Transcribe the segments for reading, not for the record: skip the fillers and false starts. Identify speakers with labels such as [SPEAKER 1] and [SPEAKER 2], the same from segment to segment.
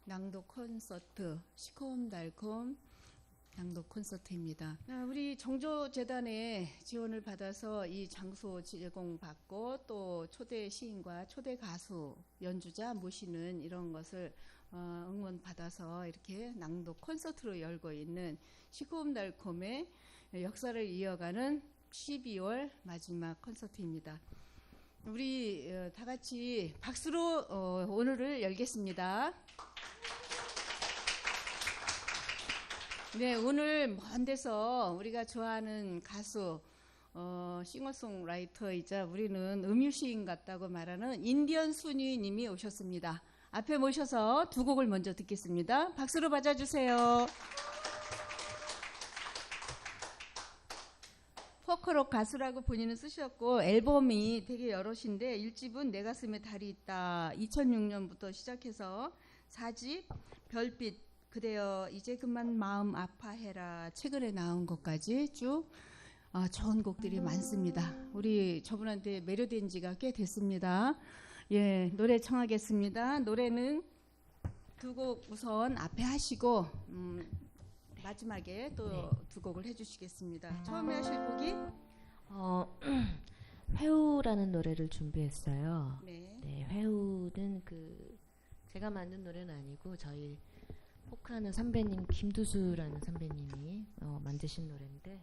[SPEAKER 1] 낭독 콘서트 시콤달콤 낭독 콘서트입니다. 우리 정조재단의 지원을 받아서 이 장소 제공받고 또 초대 시인과 초대 가수 연주자 모시는 이런 것을 응원받아서 이렇게 낭독 콘서트로 열고 있는 시콤달콤의 역사를 이어가는 12월 마지막 콘서트입니다. 우리 다 같이 박수로 오늘을 열겠습니다. 네, 오늘 먼 데서 우리가 좋아하는 가수, 싱어송라이터이자 우리는 음유시인 같다고 말하는 인디언 순이님이 오셨습니다. 앞에 모셔서 두 곡을 먼저 듣겠습니다. 박수로 맞아주세요. 포크록 가수라고 본인은 쓰셨고 앨범이 되게 여럿인데 1집은 내 가슴에 달이 있다 2006년부터 시작해서 4집 별빛 그대여 이제 그만 마음 아파해라 최근에 나온 것까지 쭉 좋은 곡들이 많습니다. 우리 저분한테 매료된 지가 꽤 됐습니다. 예, 노래 청하겠습니다. 노래는 두 곡 우선 앞에 하시고 마지막에 또 두 곡을 해주시겠습니다. 처음에 하실 곡이
[SPEAKER 2] 회우라는 노래를 준비했어요.
[SPEAKER 1] 네,
[SPEAKER 2] 회우는 제가 만든 노래는 아니고 저희 포크하는 선배님 김두수라는 선배님이 만드신 노래인데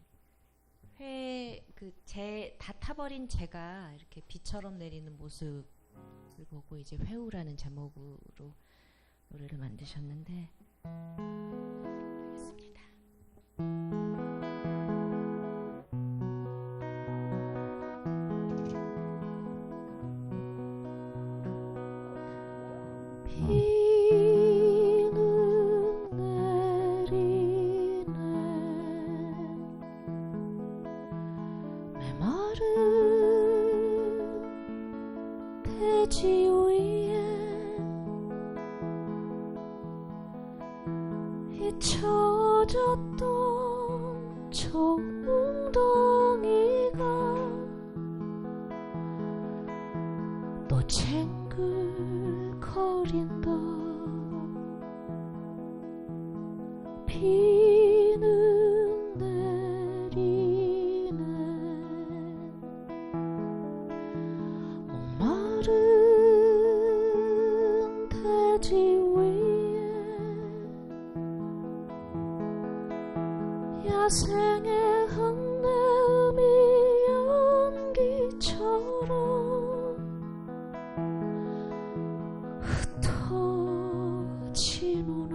[SPEAKER 2] 다 타버린 제가 이렇게 비처럼 내리는 모습을 보고 이제 회우라는 제목으로 노래를 만드셨는데 하겠습니다.
[SPEAKER 3] 대지 위에 잊혀졌던 저 웅덩이가 또 쟁글거린다. 비는 내리네. 목마른 대지 위에 야생의 흙내음이 연기처럼 흩어지노나.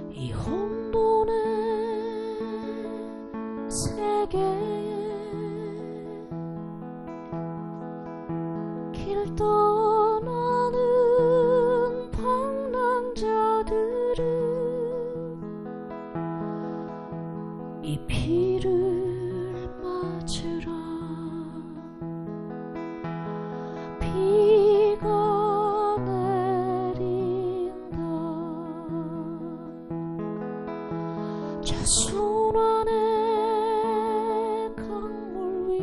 [SPEAKER 3] 이 혼돈의 세계에 길 떠나는 방랑자들은 이 비를 맞으라. 비가 내린다. 저 순환의 강물 위에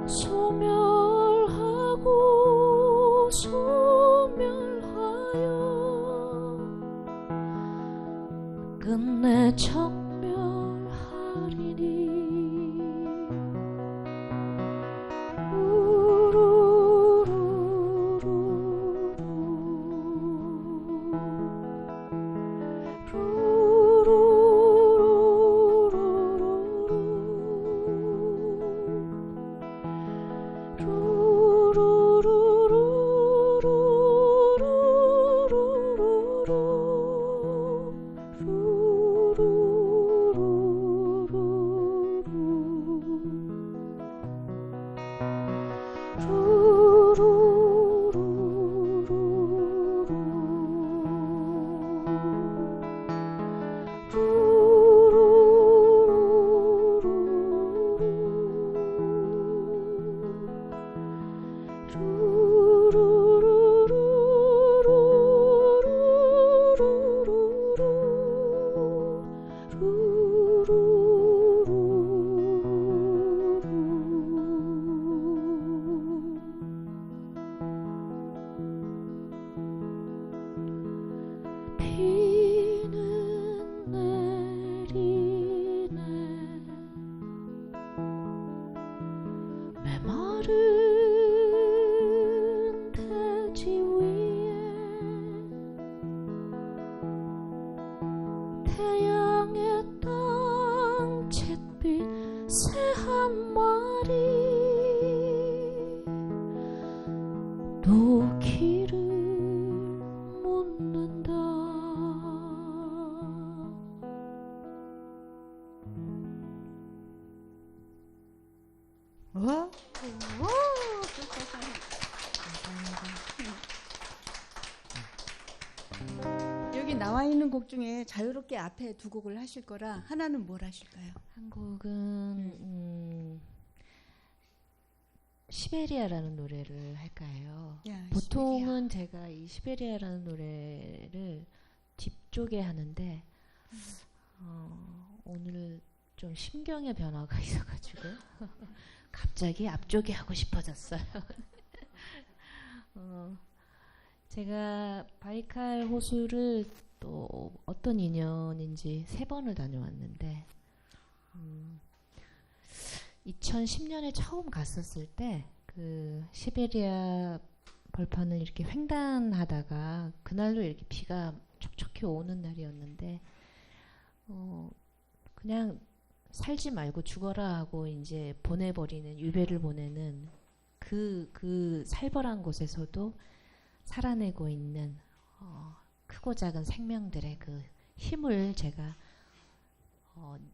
[SPEAKER 3] 소멸하고 소멸하여 끝내 정멸하리니.
[SPEAKER 1] 와, 여기 나와 있는 곡 중에 자유롭게 앞에 두 곡을 하실 거라 하나는 뭘 하실까요?
[SPEAKER 2] 한 곡은 시베리아라는 노래를 할까요?
[SPEAKER 1] 야,
[SPEAKER 2] 보통은 제가 이 시베리아라는 노래를 뒤쪽에 하는데 오늘 좀 심경의 변화가 있어가지고 갑자기 앞쪽에 하고 싶어졌어요. 제가 바이칼 호수를 또 어떤 인연인지 3번을 다녀왔는데 2010년에 처음 갔었을 때 그 시베리아 벌판을 이렇게 횡단하다가 그날도 이렇게 비가 촉촉히 오는 날이었는데 그냥 살지 말고 죽어라 하고 이제 보내버리는 유배를 보내는 그 살벌한 곳에서도 살아내고 있는 크고 작은 생명들의 그 힘을 제가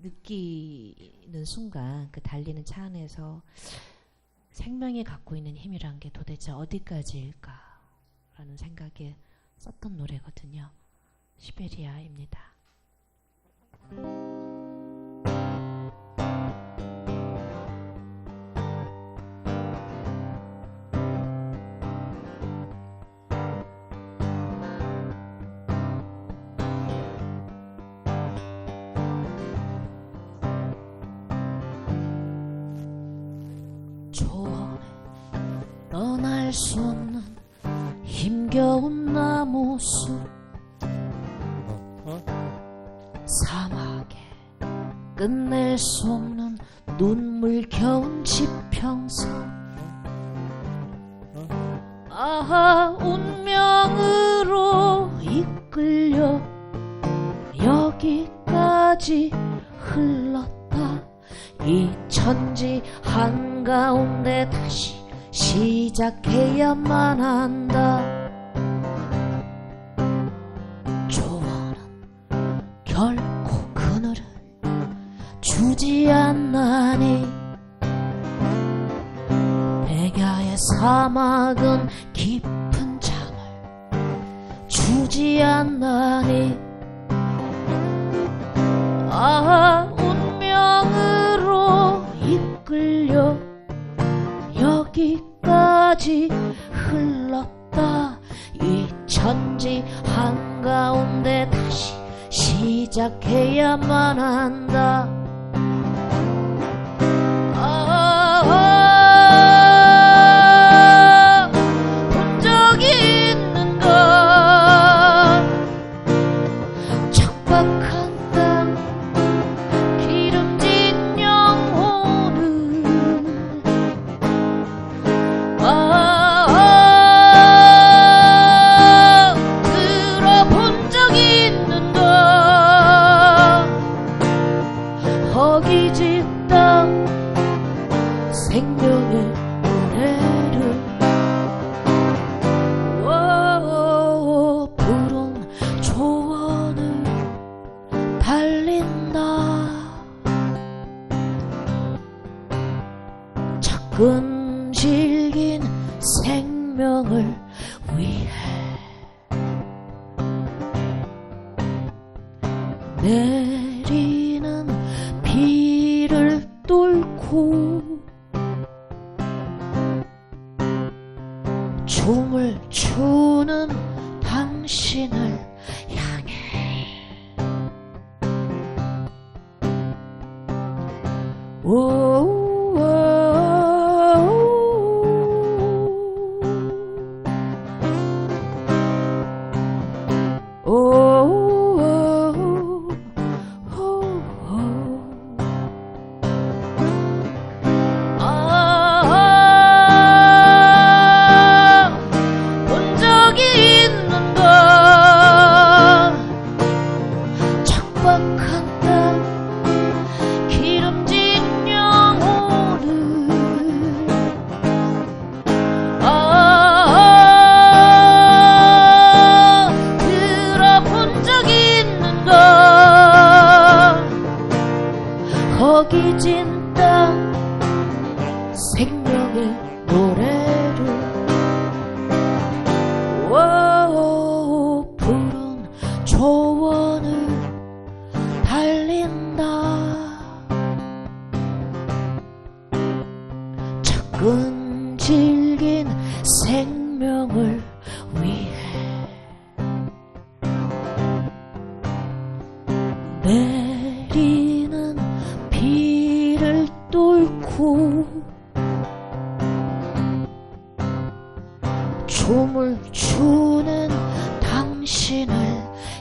[SPEAKER 2] 느끼는 순간 그 달리는 차 안에서 생명이 갖고 있는 힘이란 게 도대체 어디까지일까 라는 생각에 썼던 노래거든요. 시베리아입니다.
[SPEAKER 3] 조언해 떠날 수 없는 힘겨운 나무숲 사막에 끝낼 수 없는 눈물 겨운 지평선 아하 운명으로 이끌려 여기까지 흘렀다 이 천지 한가운데 다시 시작해야만 한다 조언은 결코 그늘을 주지 않나니 백야의 사막은 깊은 잠을 주지 않나니 아 운명으로 이끌려 여기까지 흘렀다 이 천지 한가운데 다시 시작해야만 한다 본 적이 있는가 척박한 땅 기름진 영혼을 들어본 적이 있는가 허기진 땅 생명의 노래를 푸른 조언을 달린다 작은 질긴 생명을 위해 내리는 비를 뚫고 춤을 추는 당신을 향해 본 적이 있는가 척박한 땅 기름진 영혼을 들어본 적이 있는가 허기진 땅 생명의 노래를 오, 푸른 초원을 달린다. 작은 질긴 생명을 위해 내리는 비를 뚫고 춤을 추는 당신을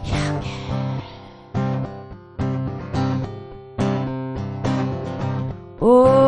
[SPEAKER 3] 향해 오,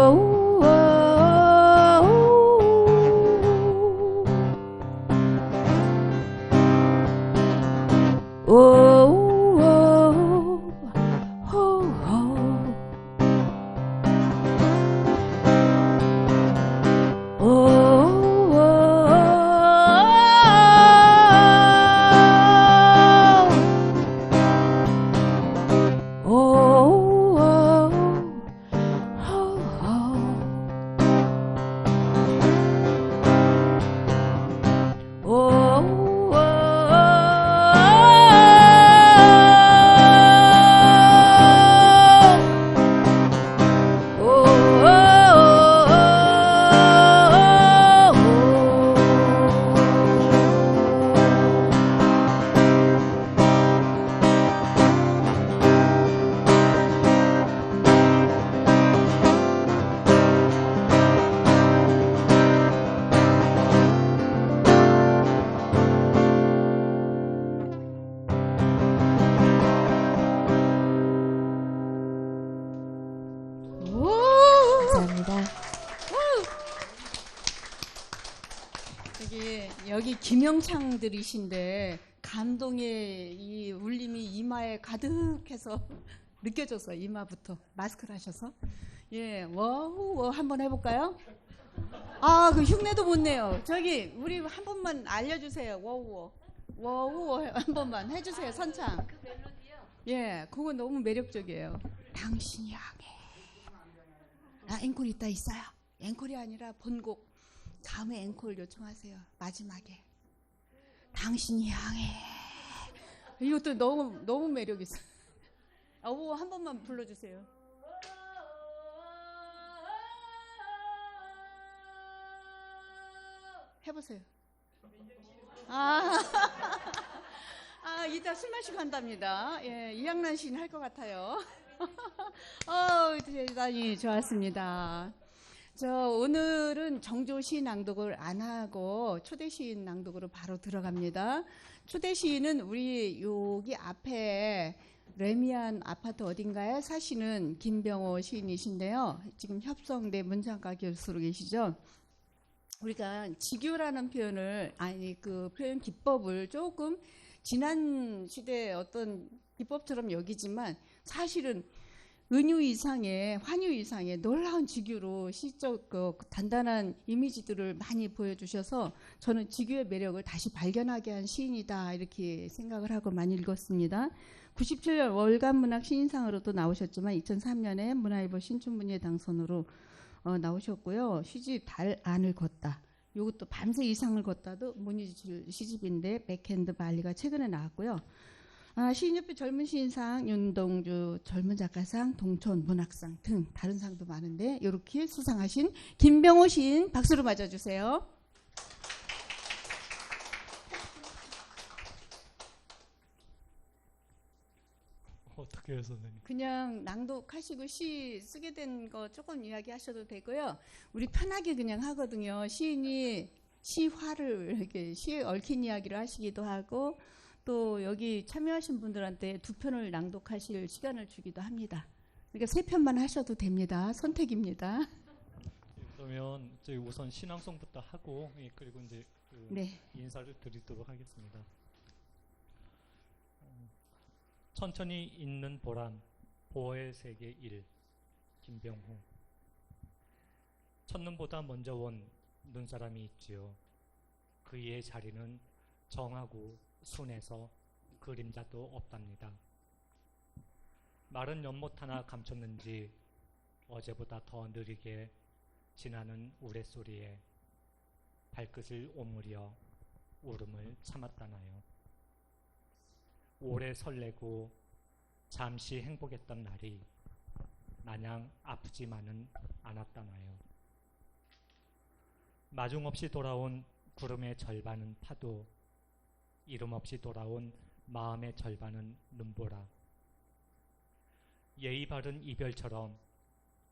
[SPEAKER 2] 감사합니다.
[SPEAKER 1] 여기 김영창들이신데 감동의 이 울림이 이마에 가득해서 느껴져서 이마부터 마스크를 하셔서 예, 워우 한번 해볼까요? 아, 그 흉내도 못 내요. 저기 우리 한 번만 알려주세요. 워우 한 번만 해주세요. 선창. 예, 그거 너무 매력적이에요. 당신이 향해. 아, 앵콜 있다 있어요. 앵콜이 아니라 본곡. 다음에 앵콜 요청하세요. 마지막에. 당신이 향해. 이것도 너무 매력 있어. 한 번만 불러주세요. 해보세요. 이따 술 마시고 한답니다. 예, 이양란 시인 할 것 같아요. 대단히 좋았습니다. 오늘은 정조 시인 낭독을 안 하고 초대 시인 낭독으로 바로 들어갑니다. 초대 시인은 우리 여기 앞에 레미안 아파트 어딘가에 사시는 김병호 시인이신데요. 지금 협성대 문창과 교수로 계시죠. 우리가 직유라는 표현을 그 표현 기법을 조금 지난 시대의 어떤 기법처럼 여기지만 사실은 은유 이상의 환유 이상의 놀라운 직유로 시적 단단한 이미지들을 많이 보여주셔서 저는 직유의 매력을 다시 발견하게 한 시인이다 이렇게 생각을 하고 많이 읽었습니다. 97년 월간문학 시인상으로도 나오셨지만 2003년에 문화일보 신춘문예 당선으로 나오셨고요. 시집 달 안을 걷다. 이것도 밤새 이상을 걷다도 문희질 시집인데 백핸드 발리가 최근에 나왔고요. 시인협회 젊은 시인상, 윤동주 젊은 작가상, 동촌 문학상 등 다른 상도 많은데 이렇게 수상하신 김병호 시인 박수로 맞아주세요.
[SPEAKER 4] 어떻게 해요, 선생님?
[SPEAKER 1] 그냥 낭독하시고 시 쓰게 된 거 조금 이야기하셔도 되고요. 우리 편하게 그냥 하거든요. 시인이 시화를 이렇게 시에 얽힌 이야기를 하시기도 하고 또 여기 참여하신 분들한테 두 편을 낭독하실 시간을 주기도 합니다. 그러니까 세 편만 하셔도 됩니다. 선택입니다.
[SPEAKER 4] 그러면 저희 우선 신앙송부터 하고 그리고 이제
[SPEAKER 1] 네.
[SPEAKER 4] 인사를 드리도록 하겠습니다. 천천히 있는 보람, 보호의 세계 1, 김병호. 첫눈보다 먼저 온 눈사람이 있지요. 그의 자리는 정하고 순해서 그림자도 없답니다. 마른 연못 하나 감췄는지 어제보다 더 느리게 지나는 우레소리에 발끝을 오므려 울음을 참았다나요. 오래 설레고 잠시 행복했던 날이 마냥 아프지만은 않았다나요. 마중없이 돌아온 구름의 절반은 파도, 이름 없이 돌아온 마음의 절반은 눈보라. 예의 바른 이별처럼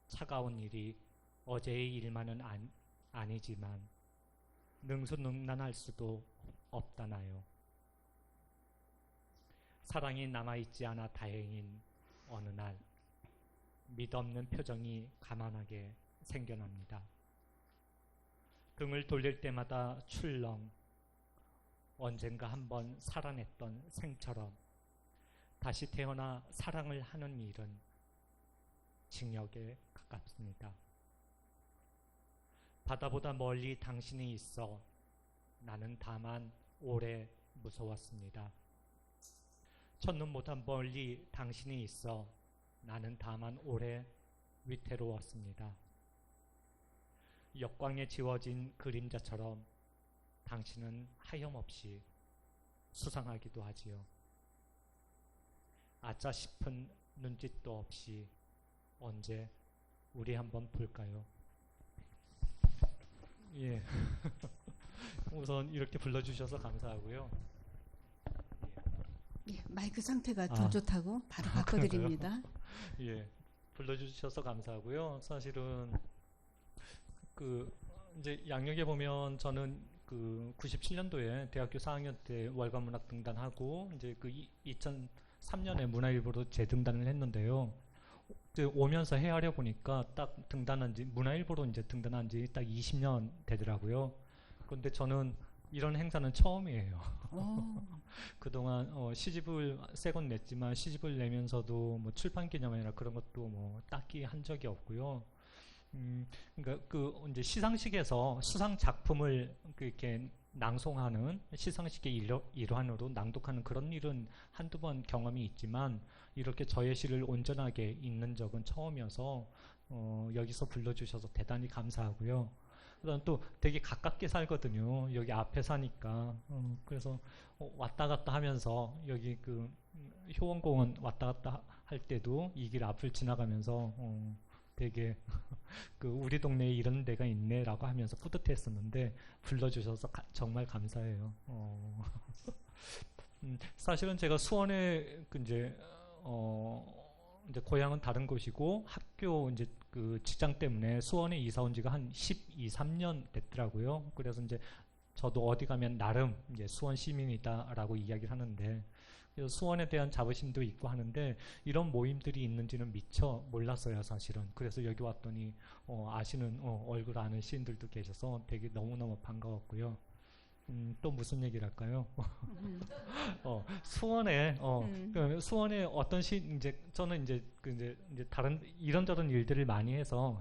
[SPEAKER 4] 차가운 일이 어제의 일만은 아니지만 능수능란할 수도 없다나요. 사랑이 남아있지 않아 다행인 어느 날 믿없는 표정이 가만하게 생겨납니다. 등을 돌릴 때마다 출렁 언젠가 한번 살아냈던 생처럼 다시 태어나 사랑을 하는 일은 징역에 가깝습니다. 바다보다 멀리 당신이 있어 나는 다만 오래 무서웠습니다. 첫눈보다 멀리 당신이 있어 나는 다만 오래 위태로웠습니다. 역광에 지워진 그림자처럼 당신은 하염없이 수상하기도 하지요. 아짜 싶은 눈짓도 없이 언제 우리 한번 볼까요? 예. 우선 이렇게 불러주셔서 감사하고요.
[SPEAKER 1] 예, 마이크 상태가 더 좋다고 바로 바꿔드립니다.
[SPEAKER 4] 예, 불러주셔서 감사하고요. 사실은 이제 양력에 보면 저는 97년도에 대학교 4학년 때 월간문학 등단하고 이제 2003년에 문화일보로 재등단을 했는데요. 이제 오면서 헤아려 보니까 딱 문화일보로 이제 등단한 지 딱 20년 되더라고요. 그런데 저는 이런 행사는 처음이에요. 그동안 시집을 새 권 냈지만 시집을 내면서도 뭐 출판 기념회나 그런 것도 뭐 딱히 한 적이 없고요. 그러니까 이제 시상식에서 수상 작품을 이렇게 낭송하는 시상식의 일환으로 낭독하는 그런 일은 한두 번 경험이 있지만 이렇게 저의 시를 온전하게 읽는 적은 처음이어서 여기서 불러주셔서 대단히 감사하고요. 그다음 또 되게 가깝게 살거든요. 여기 앞에 사니까. 그래서 왔다 갔다 하면서 여기 효원공원 왔다 갔다 할 때도 이 길 앞을 지나가면서 되게 우리 동네에 이런 데가 있네라고 하면서 뿌듯했었는데 불러주셔서 정말 감사해요. 사실은 제가 수원에 이제 고향은 다른 곳이고 학교 이제 직장 때문에 수원에 이사 온 지가 한 12, 13년 됐더라고요. 그래서 이제 저도 어디 가면 나름 이제 수원 시민이다라고 이야기를 하는데 그래서 수원에 대한 자부심도 있고 하는데 이런 모임들이 있는지는 미처 몰랐어요, 사실은. 그래서 여기 왔더니 아시는 얼굴 아는 시인들도 계셔서 되게 너무너무 반가웠고요. 또 무슨 얘기를 할까요? 수원에 수원에 어떤 이제 저는 이제 다른 이런저런 일들을 많이 해서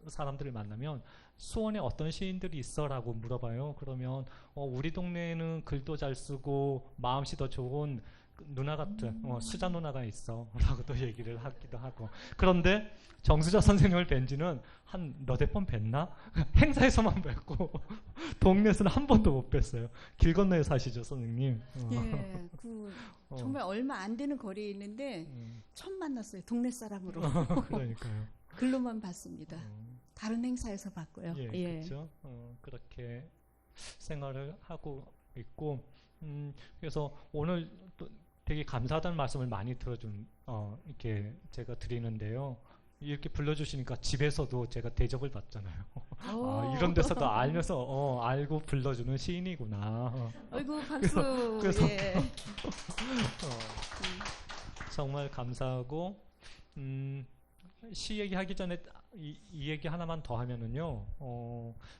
[SPEAKER 4] 사람들을 만나면 수원에 어떤 시인들이 있어라고 물어봐요. 그러면 우리 동네에는 글도 잘 쓰고 마음씨 더 좋은 누나 같은 수자 누나가 있어라고 또 얘기를 하기도 하고. 그런데 정수자 선생님을 뵌지는 한 너댓 번 뵀나? 행사에서만 뵙고 동네에서는 한 번도 못 뵀어요. 길 건너에 사시죠, 선생님?
[SPEAKER 1] 예, 정말 얼마 안 되는 거리에 있는데 처음 만났어요. 동네 사람으로.
[SPEAKER 4] 그러니까요.
[SPEAKER 1] 글로만 봤습니다. 다른 행사에서 봤고요.
[SPEAKER 4] 예, 그렇죠. 그렇게 생활을 하고 있고 그래서 오늘 또 되게 감사하다는 말씀을 많이 들어준 이렇게 제가 드리는데요. 이렇게 불러주시니까 집에서도 제가 대접을 받잖아요. 이런 데서도 알면서 알고 불러주는 시인이구나.
[SPEAKER 1] 아이고 박수.
[SPEAKER 4] 그래서
[SPEAKER 1] 예.
[SPEAKER 4] 정말 감사하고 시 얘기하기 전에 이 얘기 하나만 더 하면은요.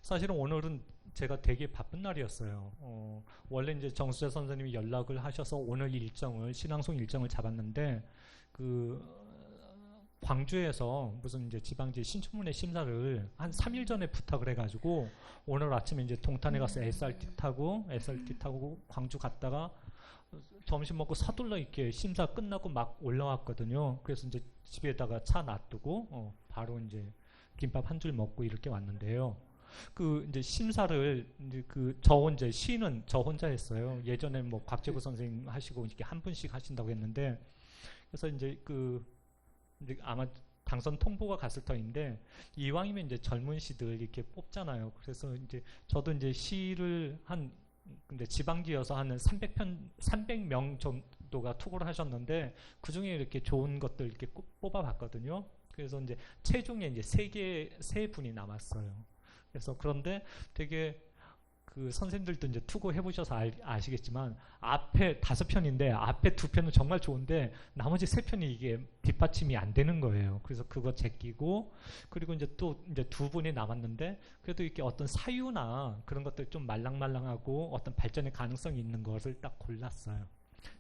[SPEAKER 4] 사실은 오늘은 제가 되게 바쁜 날이었어요. 원래 이제 정수재 선생님이 연락을 하셔서 오늘 신앙송 일정을 잡았는데 광주에서 무슨 이제 지방지 신춘문예 심사를 한 3일 전에 부탁을 해가지고 오늘 아침에 이제 동탄에 가서 SRT 타고 광주 갔다가 점심 먹고 서둘러 이렇게 심사 끝나고 막 올라왔거든요. 그래서 이제 집에다가 차 놔두고 바로 이제 김밥 한 줄 먹고 이렇게 왔는데요. 그 이제 심사를 이제 저 혼자 시는 저 혼자 했어요. 예전에 뭐 곽재구 선생님 하시고 이렇게 한 분씩 하신다고 했는데 그래서 이제 이제 아마 당선 통보가 갔을 터인데 이왕이면 이제 젊은 시들 이렇게 뽑잖아요. 그래서 이제 저도 이제 시를 근데 지방지여서 한 300명 정도가 투고를 하셨는데 그 중에 이렇게 좋은 것들 이렇게 뽑아봤거든요. 그래서 이제 최종에 이제 세 분이 남았어요. 그래서 그런데 되게 그 선생님들도 이제 투고 해보셔서 아시겠지만 앞에 5편인데 앞에 2편은 정말 좋은데 나머지 3편이 이게 뒷받침이 안 되는 거예요. 그래서 그거 제끼고 그리고 이제 또 이제 2분이 남았는데 그래도 이렇게 어떤 사유나 그런 것들 좀 말랑말랑하고 어떤 발전의 가능성이 있는 것을 딱 골랐어요.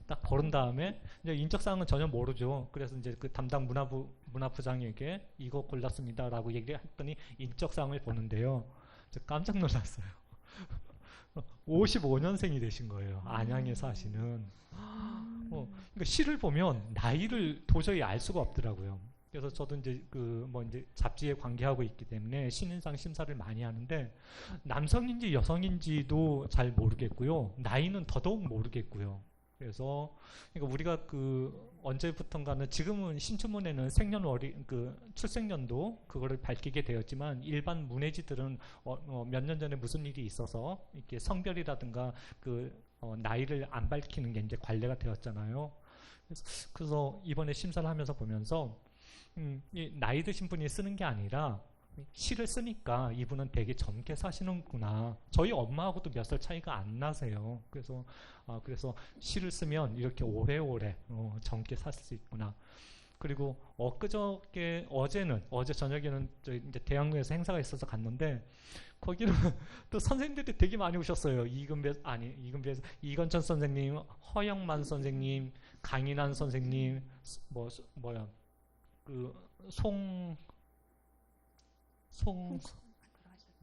[SPEAKER 4] 딱 고른 다음에 이제 인적사항은 전혀 모르죠. 그래서 이제 그 담당 문화부장에게 이거 골랐습니다라고 얘기를 했더니 인적사항을 보는데요. 저 깜짝 놀랐어요. 55년생이 되신 거예요. 안양에 사시는. 그러니까 시를 보면 나이를 도저히 알 수가 없더라고요. 그래서 저도 이제 이제 잡지에 관계하고 있기 때문에 신인상 심사를 많이 하는데 남성인지 여성인지도 잘 모르겠고요. 나이는 더더욱 모르겠고요. 그래서 그러니까 우리가 언제부턴가는 지금은 신춘문예는 생년월일 출생년도 그거를 밝히게 되었지만 일반 문예지들은 몇 년 전에 무슨 일이 있어서 이렇게 성별이라든가 나이를 안 밝히는 게 이제 관례가 되었잖아요. 그래서 이번에 심사를 하면서 보면서 이 나이 드신 분이 쓰는 게 아니라 시를 쓰니까 이분은 되게 젊게 사시는구나. 저희 엄마하고도 몇 살 차이가 안 나세요. 그래서 시를 쓰면 이렇게 오래오래 젊게 살 수 있구나. 그리고 어제 저녁에는 이제 대학로에서 행사가 있어서 갔는데 거기는 또 선생님들이 되게 많이 오셨어요. 이건천 선생님, 허영만 선생님, 강인한 선생님,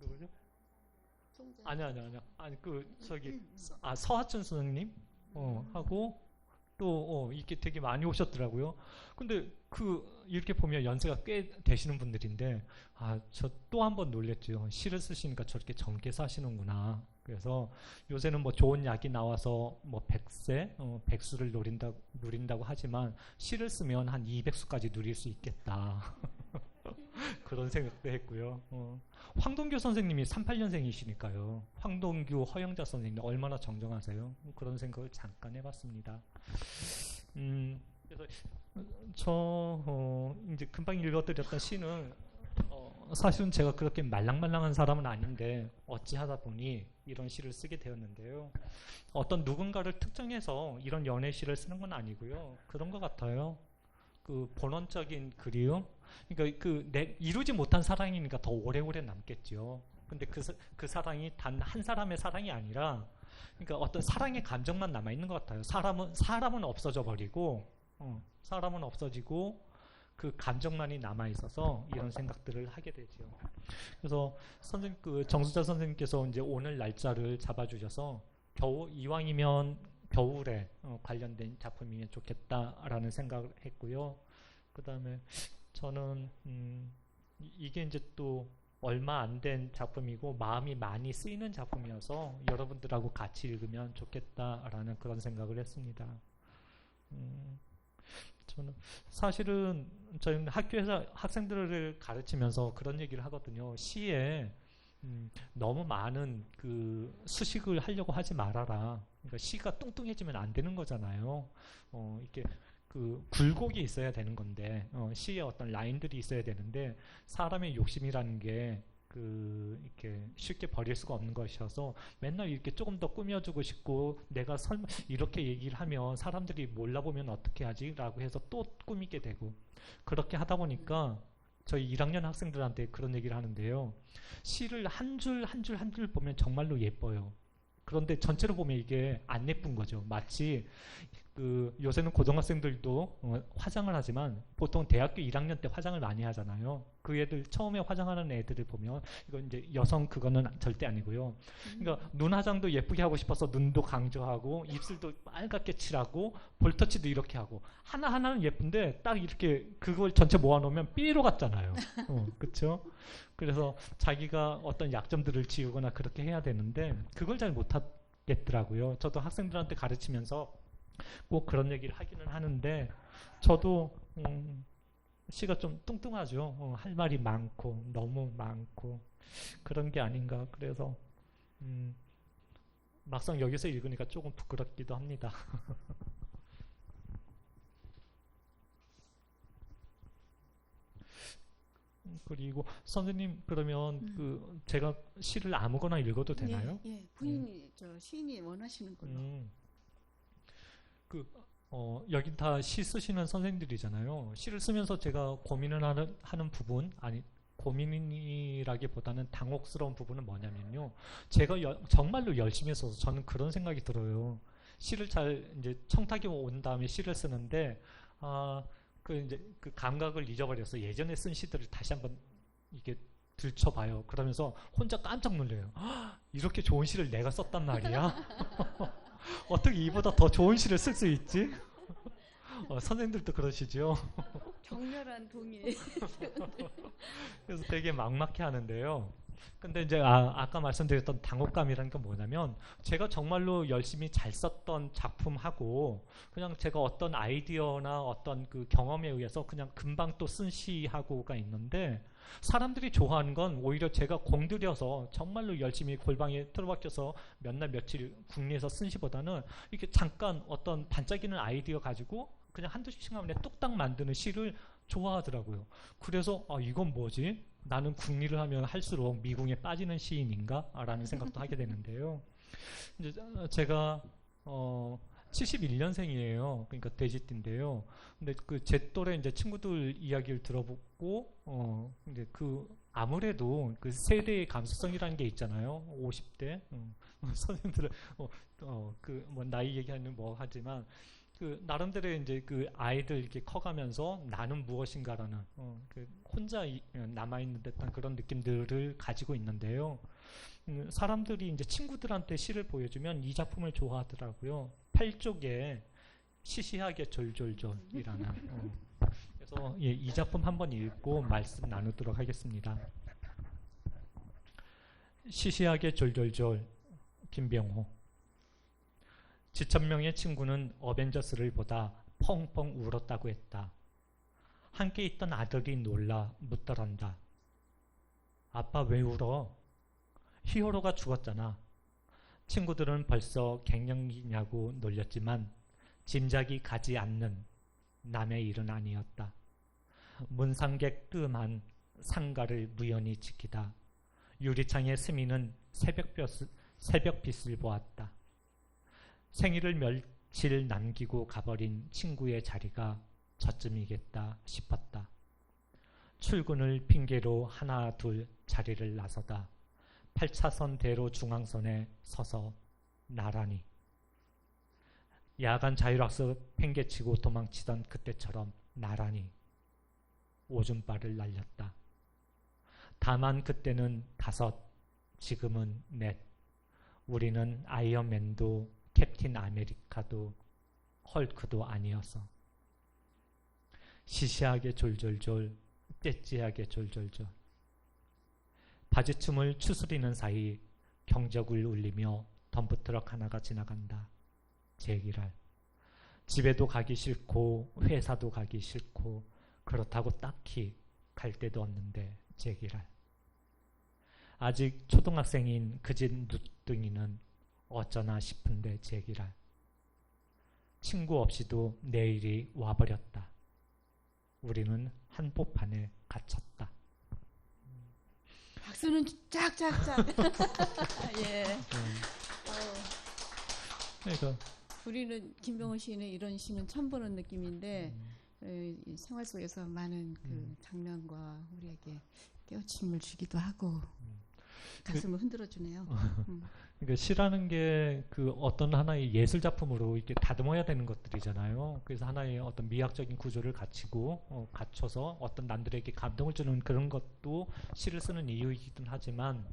[SPEAKER 4] 누구죠? 아니야. 서하춘 선생님 하고 또 이렇게 되게 많이 오셨더라고요. 근데 이렇게 보면 연세가 꽤 되시는 분들인데 저 또 한 번 놀랬죠. 시를 쓰시니까 저렇게 젊게 사시는구나. 그래서 요새는 뭐 좋은 약이 나와서 뭐 100세, 100수를 누린다고 하지만 시를 쓰면 한 200수까지 누릴 수 있겠다. 그런 생각도 했고요. 황동규 선생님이 38년생이시니까요. 황동규, 허영자 선생님 얼마나 정정하세요? 그런 생각을 잠깐 해봤습니다. 그래서 이제 금방 읽어드렸던 시는 사실은 제가 그렇게 말랑말랑한 사람은 아닌데 어찌하다 보니 이런 시를 쓰게 되었는데요. 어떤 누군가를 특정해서 이런 연애 시를 쓰는 건 아니고요. 그런 것 같아요. 본원적인 그리움. 그러니까 이루지 못한 사랑이니까 더 오래오래 남겠죠. 근데 그 사랑이 단 한 사람의 사랑이 아니라, 그러니까 어떤 사랑의 감정만 남아 있는 것 같아요. 사람은 없어져 버리고, 사람은 없어지고 그 감정만이 남아 있어서 이런 생각들을 하게 되죠. 그래서 정수자 선생님께서 이제 오늘 날짜를 잡아주셔서 이왕이면 겨울에 관련된 작품이면 좋겠다라는 생각을 했고요. 그 다음에 저는 이게 이제 또 얼마 안 된 작품이고 마음이 많이 쓰이는 작품이어서 여러분들하고 같이 읽으면 좋겠다라는 그런 생각을 했습니다. 저는 사실은 저희는 학교에서 학생들을 가르치면서 그런 얘기를 하거든요. 시에 너무 많은 수식을 하려고 하지 말아라. 그러니까 시가 뚱뚱해지면 안 되는 거잖아요. 이렇게 굴곡이 있어야 되는 건데, 시에 어떤 라인들이 있어야 되는데, 사람의 욕심이라는 게 이렇게 쉽게 버릴 수가 없는 것이어서 맨날 이렇게 조금 더 꾸며주고 싶고, 내가 설마 이렇게 얘기를 하면 사람들이 몰라보면 어떻게 하지? 라고 해서 또 꾸미게 되고, 그렇게 하다 보니까 저희 1학년 학생들한테 그런 얘기를 하는데요. 시를 한 줄 한 줄 보면 정말로 예뻐요. 그런데 전체로 보면 이게 안 예쁜 거죠. 마치 그 요새는 고등학생들도 화장을 하지만 보통 대학교 1학년 때 화장을 많이 하잖아요. 그 애들 처음에 화장하는 애들을 보면 이건 이제 여성 그거는 절대 아니고요. 그러니까 눈 화장도 예쁘게 하고 싶어서 눈도 강조하고 입술도 빨갛게 칠하고 볼터치도 이렇게 하고 하나하나는 예쁜데 딱 이렇게 그걸 전체 모아놓으면 삐로 같잖아요. 그렇죠? 그래서 자기가 어떤 약점들을 지우거나 그렇게 해야 되는데 그걸 잘 못하겠더라고요. 저도 학생들한테 가르치면서 꼭 그런 얘기를 하기는 하는데 저도 시가 좀 뚱뚱하죠. 할 말이 많고 너무 많고 그런 게 아닌가. 그래서 막상 여기서 읽으니까 조금 부끄럽기도 합니다. 그리고 선생님 그러면 그 제가 시를 아무거나 읽어도 되나요?
[SPEAKER 1] 예, 예. 본인이 저 시인이 원하시는 걸로.
[SPEAKER 4] 여기 다 시 쓰시는 선생님들이잖아요. 시를 쓰면서 제가 고민을 하는 부분, 아니 고민이라기보다는 당혹스러운 부분은 뭐냐면요. 제가 정말로 열심히 써서 저는 그런 생각이 들어요. 시를 잘 이제 청탁이 온 다음에 시를 쓰는데 이제 그 감각을 잊어버려서 예전에 쓴 시들을 다시 한번 이게 들춰봐요. 그러면서 혼자 깜짝 놀래요. 이렇게 좋은 시를 내가 썼단 말이야. 어떻게 이보다 더 좋은 시를 쓸 수 있지? 선생님들도 그러시죠?
[SPEAKER 1] 격렬한 동의.
[SPEAKER 4] 그래서 되게 막막해 하는데요. 근데 이제 아까 말씀드렸던 당혹감이라는 건 뭐냐면 제가 정말로 열심히 잘 썼던 작품하고 그냥 제가 어떤 아이디어나 어떤 그 경험에 의해서 그냥 금방 또 쓴 시하고가 있는데 사람들이 좋아하는 건 오히려 제가 공들여서 정말로 열심히 골방에 틀어박혀서 몇 날 며칠 국내에서 쓴 시보다는 이렇게 잠깐 어떤 반짝이는 아이디어 가지고 그냥 한두 시간 만에 뚝딱 만드는 시를 좋아하더라고요. 그래서 이건 뭐지? 나는 국리를 하면 할수록 미궁에 빠지는 시인인가? 라는 생각도 하게 되는데요. 이제 제가 71년생이에요. 그러니까 돼지띠인데요. 근데 그 제 또래 이제 친구들 이야기를 들어보고 근데 그 아무래도 그 세대의 감수성이라는 게 있잖아요. 50대 선생님들은 그 뭐 나이 얘기하는 뭐 하지만 그 나름대로 이제 그 아이들 이렇게 커가면서 나는 무엇인가라는 그 혼자 남아 있는 듯한 그런 느낌들을 가지고 있는데요. 사람들이 이제 친구들한테 시를 보여주면 이 작품을 좋아하더라고요. 8쪽에 시시하게 졸졸졸이라는. 그래서 이 작품 한번 읽고 말씀 나누도록 하겠습니다. 시시하게 졸졸졸 김병호. 지천명의 친구는 어벤져스를 보다 펑펑 울었다고 했다. 함께 있던 아들이 놀라 묻더란다. 아빠 왜 울어? 히어로가 죽었잖아. 친구들은 벌써 갱년기냐고 놀렸지만 짐작이 가지 않는 남의 일은 아니었다. 문상객 뜸한 상가를 무연히 지키다 유리창에 스미는 새벽빛을 보았다. 생일을 며칠 남기고 가버린 친구의 자리가 저쯤이겠다 싶었다. 출근을 핑계로 하나 둘 자리를 나서다 8차선 대로 중앙선에 서서 나란히 야간 자율학습 팽개치고 도망치던 그때처럼 나란히 오줌발을 날렸다. 다만 그때는 5, 지금은 넷. 우리는 아이언맨도 캡틴 아메리카도 헐크도 아니어서. 시시하게 졸졸졸 떼찌하게 졸졸졸. 바지춤을 추스리는 사이 경적을 울리며 덤프트럭 하나가 지나간다. 제기랄. 집에도 가기 싫고 회사도 가기 싫고 그렇다고 딱히 갈 데도 없는데 제기랄. 아직 초등학생인 그 집 누뚱이는 어쩌나 싶은데 제기랄. 친구 없이도 내일이 와버렸다. 우리는 한복판에 갇혔다.
[SPEAKER 1] 박수는 짝짝짝. 예.
[SPEAKER 4] 그러니까
[SPEAKER 1] 우리는 김병호 시인의 이런 시는 처음 보는 느낌인데 이 생활 속에서 많은 그 장면과 우리에게 깨우침을 주기도 하고. 가슴을 흔들어주네요.
[SPEAKER 4] 그러니까 시라는 게 그 어떤 하나의 예술 작품으로 이렇게 다듬어야 되는 것들이잖아요. 그래서 하나의 어떤 미학적인 구조를 갖추고 갖춰서 어떤 남들에게 감동을 주는 그런 것도 시를 쓰는 이유이기도 하지만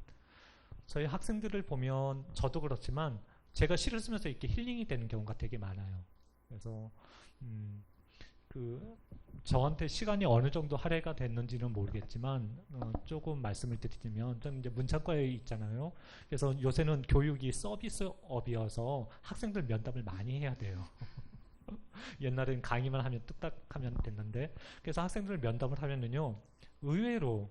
[SPEAKER 4] 저희 학생들을 보면 저도 그렇지만 제가 시를 쓰면서 이렇게 힐링이 되는 경우가 되게 많아요. 그래서 그 저한테 시간이 어느 정도 할애가 됐는지는 모르겠지만 조금 말씀을 드리자면 저는 이제 문창과에 있잖아요. 그래서 요새는 교육이 서비스업이어서 학생들 면담을 많이 해야 돼요. 옛날엔 강의만 하면 뚝딱 하면 됐는데 그래서 학생들 면담을 하면은요 의외로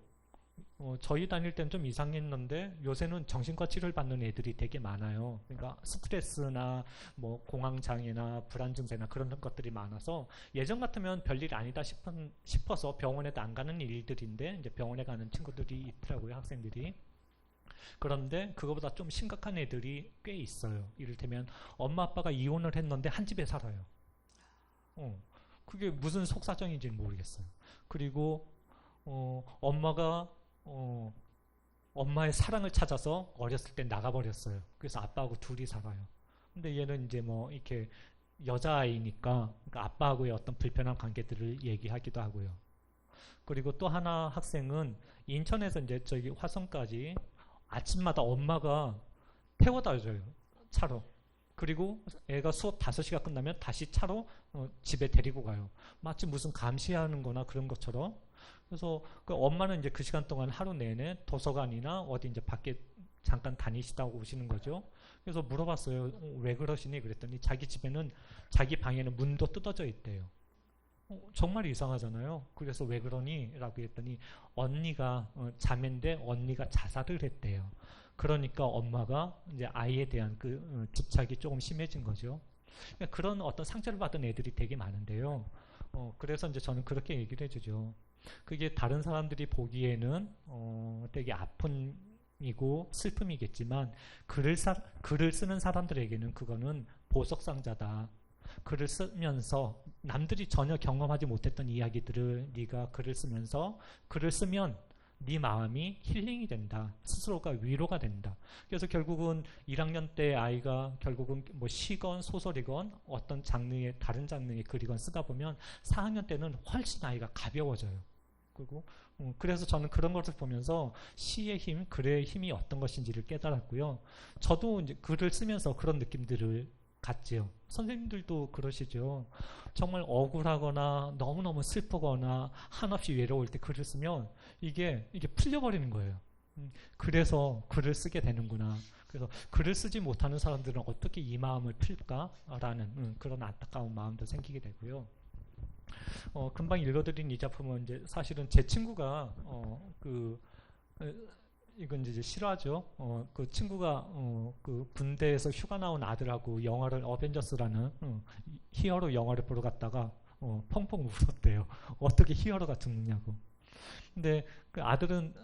[SPEAKER 4] 저희 다닐 때는 좀 이상했는데 요새는 정신과 치료를 받는 애들이 되게 많아요. 그러니까 스트레스나 뭐 공황장애나 불안 증세나 그런 것들이 많아서 예전 같으면 별일 아니다 싶어서 병원에도 안 가는 일들인데 이제 병원에 가는 친구들이 있더라고요, 학생들이. 그런데 그거보다 좀 심각한 애들이 꽤 있어요. 이를테면 엄마 아빠가 이혼을 했는데 한 집에 살아요. 그게 무슨 속사정인지는 모르겠어요. 그리고 엄마가 엄마의 사랑을 찾아서 어렸을 때 나가버렸어요. 그래서 아빠하고 둘이 살아요. 근데 얘는 이제 뭐 이렇게 여자아이니까 그러니까 아빠하고의 어떤 불편한 관계들을 얘기하기도 하고요. 그리고 또 하나 학생은 인천에서 이제 저기 화성까지 아침마다 엄마가 태워다 줘요. 차로. 그리고 애가 수업 5시가 끝나면 다시 차로 집에 데리고 가요. 마치 무슨 감시하는 거나 그런 것처럼. 그래서 그 엄마는 이제 그 시간 동안 하루 내내 도서관이나 어디 이제 밖에 잠깐 다니시다 오시는 거죠. 그래서 물어봤어요. 왜 그러시니? 그랬더니 자기 집에는 자기 방에는 문도 뜯어져 있대요. 정말 이상하잖아요. 그래서 왜 그러니? 라고 했더니 언니가 자매인데 언니가 자살을 했대요. 그러니까 엄마가 이제 아이에 대한 그 집착이 조금 심해진 거죠. 그러니까 그런 어떤 상처를 받은 애들이 되게 많은데요. 그래서 이제 저는 그렇게 얘기를 해주죠. 그게 다른 사람들이 보기에는 되게 아픔이고 슬픔이겠지만 글을 쓰는 사람들에게는 그거는 보석상자다. 글을 쓰면서 남들이 전혀 경험하지 못했던 이야기들을 네가 글을 쓰면서 글을 쓰면 네 마음이 힐링이 된다. 스스로가 위로가 된다. 그래서 결국은 1학년 때 아이가 결국은 뭐 시건 소설이건 어떤 장르의 다른 장르의 글이건 쓰다 보면 4학년 때는 훨씬 아이가 가벼워져요. 그리고 그래서 저는 그런 것을 보면서 시의 힘, 글의 힘이 어떤 것인지를 깨달았고요. 저도 이제 글을 쓰면서 그런 느낌들을 같지요. 선생님들도 그러시죠. 정말 억울하거나 너무너무 슬프거나 한없이 외로울 때 글을 쓰면 이게 풀려버리는 거예요. 그래서 글을 쓰게 되는구나. 그래서 글을 쓰지 못하는 사람들은 어떻게 이 마음을 풀까라는 그런 안타까운 마음도 생기게 되고요. 금방 읽어드린 이 작품은 이제 사실은 제 친구가 이건 이제 실화죠. 그 친구가 그 군대에서 휴가 나온 아들하고 영화를 어벤져스라는 히어로 영화를 보러 갔다가 펑펑 울었대요. 어떻게 히어로가 죽느냐고. 근데 그 아들은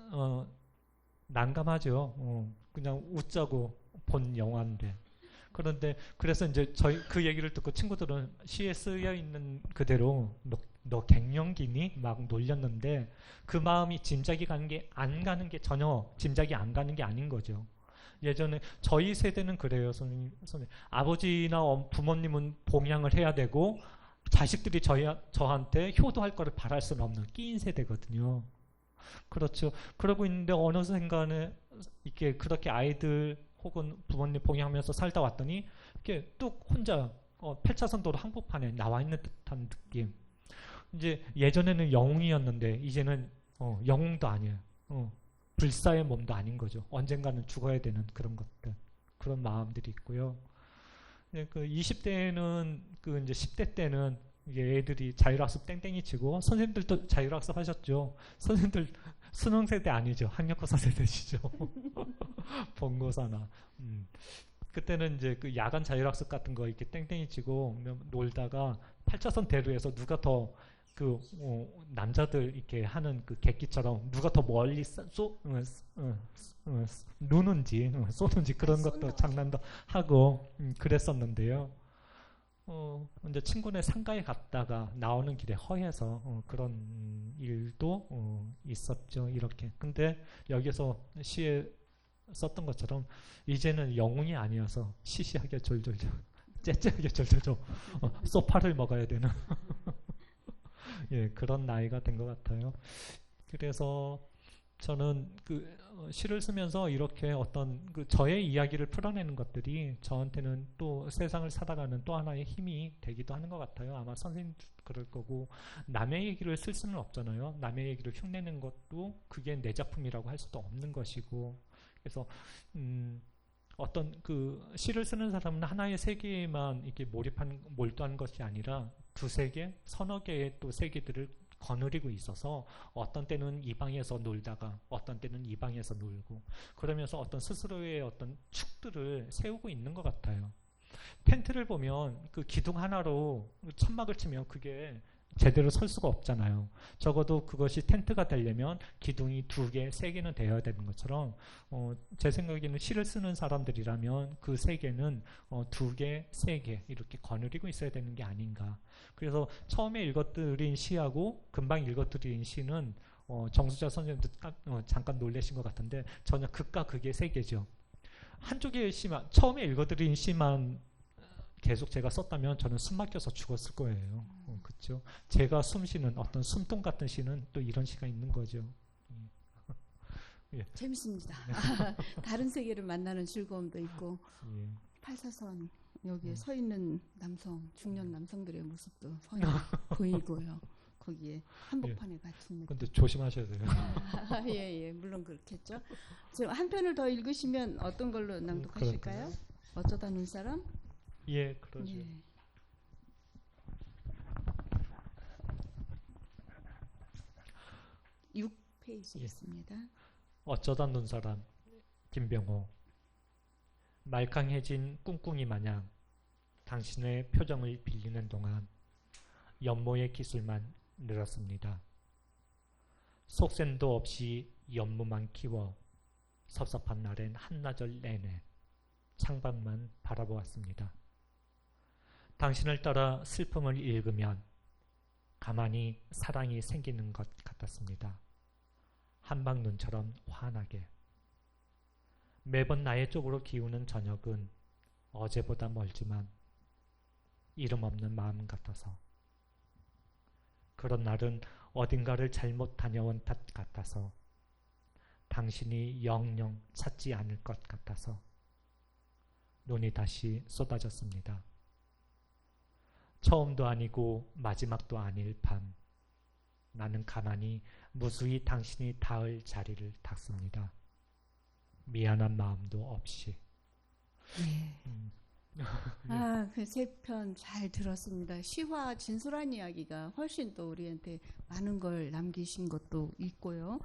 [SPEAKER 4] 난감하죠. 그냥 웃자고 본 영화인데. 그런데 그래서 이제 저희 그 얘기를 듣고 친구들은 시에 쓰여 있는 그대로 너 갱년기니? 막 놀렸는데 그 마음이 짐작이 안 가는 게 전혀 짐작이 안 가는 게 아닌 거죠. 예전에 저희 세대는 그래요, 선생님. 아버지나 부모님은 봉양을 해야 되고 자식들이 저한테 효도할 거를 바랄 수는 없는 끼인 세대거든요. 그렇죠. 그러고 있는데 어느 순간에 이렇게 그렇게 아이들 혹은 부모님 봉양하면서 살다 왔더니 이렇게 뚝 혼자 8차선 도로 한복판에 나와 있는 듯한 느낌. 이제 예전에는 영웅이었는데 이제는 영웅도 아니에요. 불사의 몸도 아닌 거죠. 언젠가는 죽어야 되는 그런 것들, 그런 마음들이 있고요. 그 20대에는 그 이제 10대 때는 이게 애들이 자율학습 땡땡이 치고 선생님들도 자율학습 하셨죠. 선생님들 수능 세대 아니죠. 학력고사 세대시죠. 본고사나. 그때는 이제 그 야간 자율학습 같은 거 이렇게 땡땡이 치고 놀다가 8차선 대로에서 누가 더 그 남자들 이렇게 하는 그 객기처럼 누가 더 멀리 누는지 쏘는지 그런 것도 장난도 하고 그랬었는데요. 이제 친구네 상가에 갔다가 나오는 길에 허해서 그런 일도 있었죠. 이렇게. 근데 여기서 시에 썼던 것처럼 이제는 영웅이 아니어서 시시하게 졸졸졸 째째하게 졸졸졸 소파를 먹어야 되는 예, 그런 나이가 된 것 같아요. 그래서 저는 시를 쓰면서 이렇게 어떤 저의 이야기를 풀어내는 것들이 저한테는 또 세상을 살아가는 또 하나의 힘이 되기도 하는 것 같아요. 아마 선생님도 그럴 거고, 남의 얘기를 쓸 수는 없잖아요. 남의 얘기를 흉내내는 것도 그게 내 작품이라고 할 수도 없는 것이고, 그래서 어떤 시를 쓰는 사람은 하나의 세계에만 이렇게 몰두한 것이 아니라 두세 개, 서너 개의 또 세계들을 거느리고 있어서 어떤 때는 이 방에서 놀다가 어떤 때는 이 방에서 놀고, 그러면서 어떤 스스로의 어떤 축들을 세우고 있는 것 같아요. 텐트를 보면 그 기둥 하나로 천막을 치면 그게 제대로 설 수가 없잖아요. 적어도 그것이 텐트가 되려면 기둥이 2개, 3개는 되어야 되는 것처럼 제 생각에는 시를 쓰는 사람들이라면 그 3개는 2개, 3개 이렇게 거느리고 있어야 되는 게 아닌가. 그래서 처음에 읽어드린 시하고 금방 읽어드린 시는 정수자 선생님도 잠깐 놀라신 것 같은데 전혀 극과 극의 세계죠. 한쪽의 시만, 처음에 읽어드린 시만 계속 제가 썼다면 저는 숨 막혀서 죽었을 거예요. 그렇죠? 제가 숨 쉬는 어떤 숨통 같은 시는 또 이런 시가 있는 거죠. 예.
[SPEAKER 1] 재밌습니다. 다른 세계를 만나는 즐거움도 있고,
[SPEAKER 4] 예.
[SPEAKER 1] 8사선 여기에 서 있는 남성, 중년 남성들의 모습도 선히 보이고요. 거기에 한복판에 갇힌 느낌.
[SPEAKER 4] 근데 조심하셔야 돼요.
[SPEAKER 1] 예, 물론 그렇겠죠. 지금 한 편을 더 읽으시면 어떤 걸로 낭독하실까요? 어쩌다 눈사람?
[SPEAKER 4] 예, 그러죠.
[SPEAKER 1] 예. 6페이지였습니다.
[SPEAKER 4] 어쩌다 눈사람, 김병호. 말캉해진 꿍꿍이 마냥 당신의 표정을 빌리는 동안 연모의 기술만 늘었습니다. 속셈도 없이 연모만 키워 섭섭한 날엔 한나절 내내 창밖만 바라보았습니다. 당신을 따라 슬픔을 읽으면 가만히 사랑이 생기는 것 같았습니다. 한방눈처럼 환하게. 매번 나의 쪽으로 기우는 저녁은 어제보다 멀지만 이름 없는 마음 같아서, 그런 날은 어딘가를 잘못 다녀온 탓 같아서, 당신이 영영 찾지 않을 것 같아서 눈이 다시 쏟아졌습니다. 처음도 아니고 마지막도 아닐 밤, 나는 가만히 무수히 당신이 닿을 자리를 닦습니다. 미안한 마음도 없이.
[SPEAKER 1] 네. 그 3편 잘 들었습니다. 시와 진솔한 이야기가 훨씬 또 우리한테 많은 걸 남기신 것도 있고요.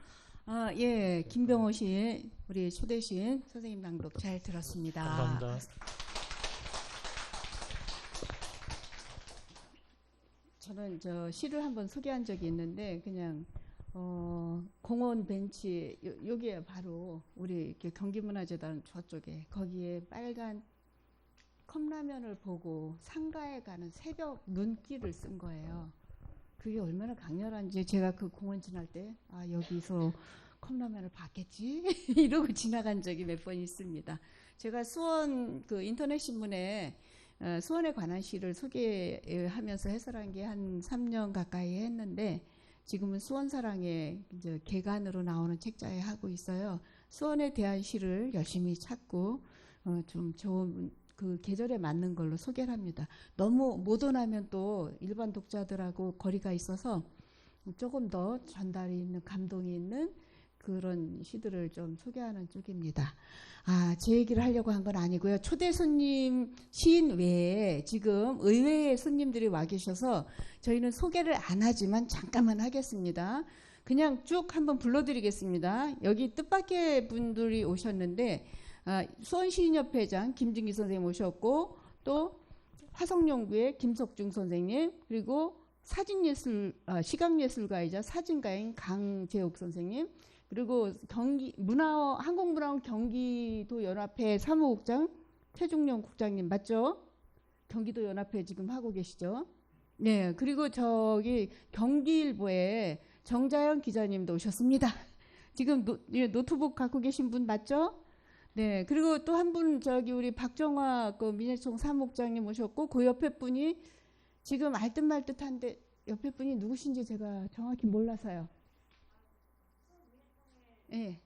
[SPEAKER 1] 예, 김병호 씨, 우리 초대 시인 선생님 낭독 잘 들었습니다.
[SPEAKER 4] 감사합니다.
[SPEAKER 1] 저는 시를 한번 소개한 적이 있는데 그냥 공원 벤치 여기에 바로 우리 이렇게 경기문화재단 저쪽에 거기에 빨간 컵라면을 보고 상가에 가는 새벽 눈길을 쓴 거예요. 그게 얼마나 강렬한지 제가 그 공원 지날 때 여기서 컵라면을 봤겠지 이러고 지나간 적이 몇 번 있습니다. 제가 수원 인터넷 신문에 수원에 관한 시를 소개하면서 해설한 게 한 3년 가까이 했는데 지금은 수원사랑의 이제 개간으로 나오는 책자에 하고 있어요. 수원에 대한 시를 열심히 찾고 좀 좋은 그 계절에 맞는 걸로 소개를 합니다. 너무 모던하면 또 일반 독자들하고 거리가 있어서 조금 더 전달이 있는 감동이 있는 그런 시들을 좀 소개하는 쪽입니다. 제 얘기를 하려고 한 건 아니고요. 초대 손님 시인 외에 지금 의외의 손님들이 와 계셔서 저희는 소개를 안 하지만 잠깐만 하겠습니다. 그냥 쭉 한번 불러드리겠습니다. 여기 뜻밖의 분들이 오셨는데 수원시인협회장 김진기 선생님 오셨고 또 화성연구의 김석중 선생님 그리고 시각예술가이자 사진가인 강재옥 선생님 그리고 한국문화원 경기도 연합회 사무국장 최중령 국장님 맞죠? 경기도 연합회 지금 하고 계시죠? 네, 그리고 저기 경기일보에 정자연 기자님도 오셨습니다. 지금 노트북 갖고 계신 분 맞죠? 네, 그리고 또 한 분 저기 우리 박정화 그 민해총 사무국장님 오셨고 그 옆에 분이 지금 알듯 말듯한데 옆에 분이 누구신지 제가 정확히 몰라서요. 예.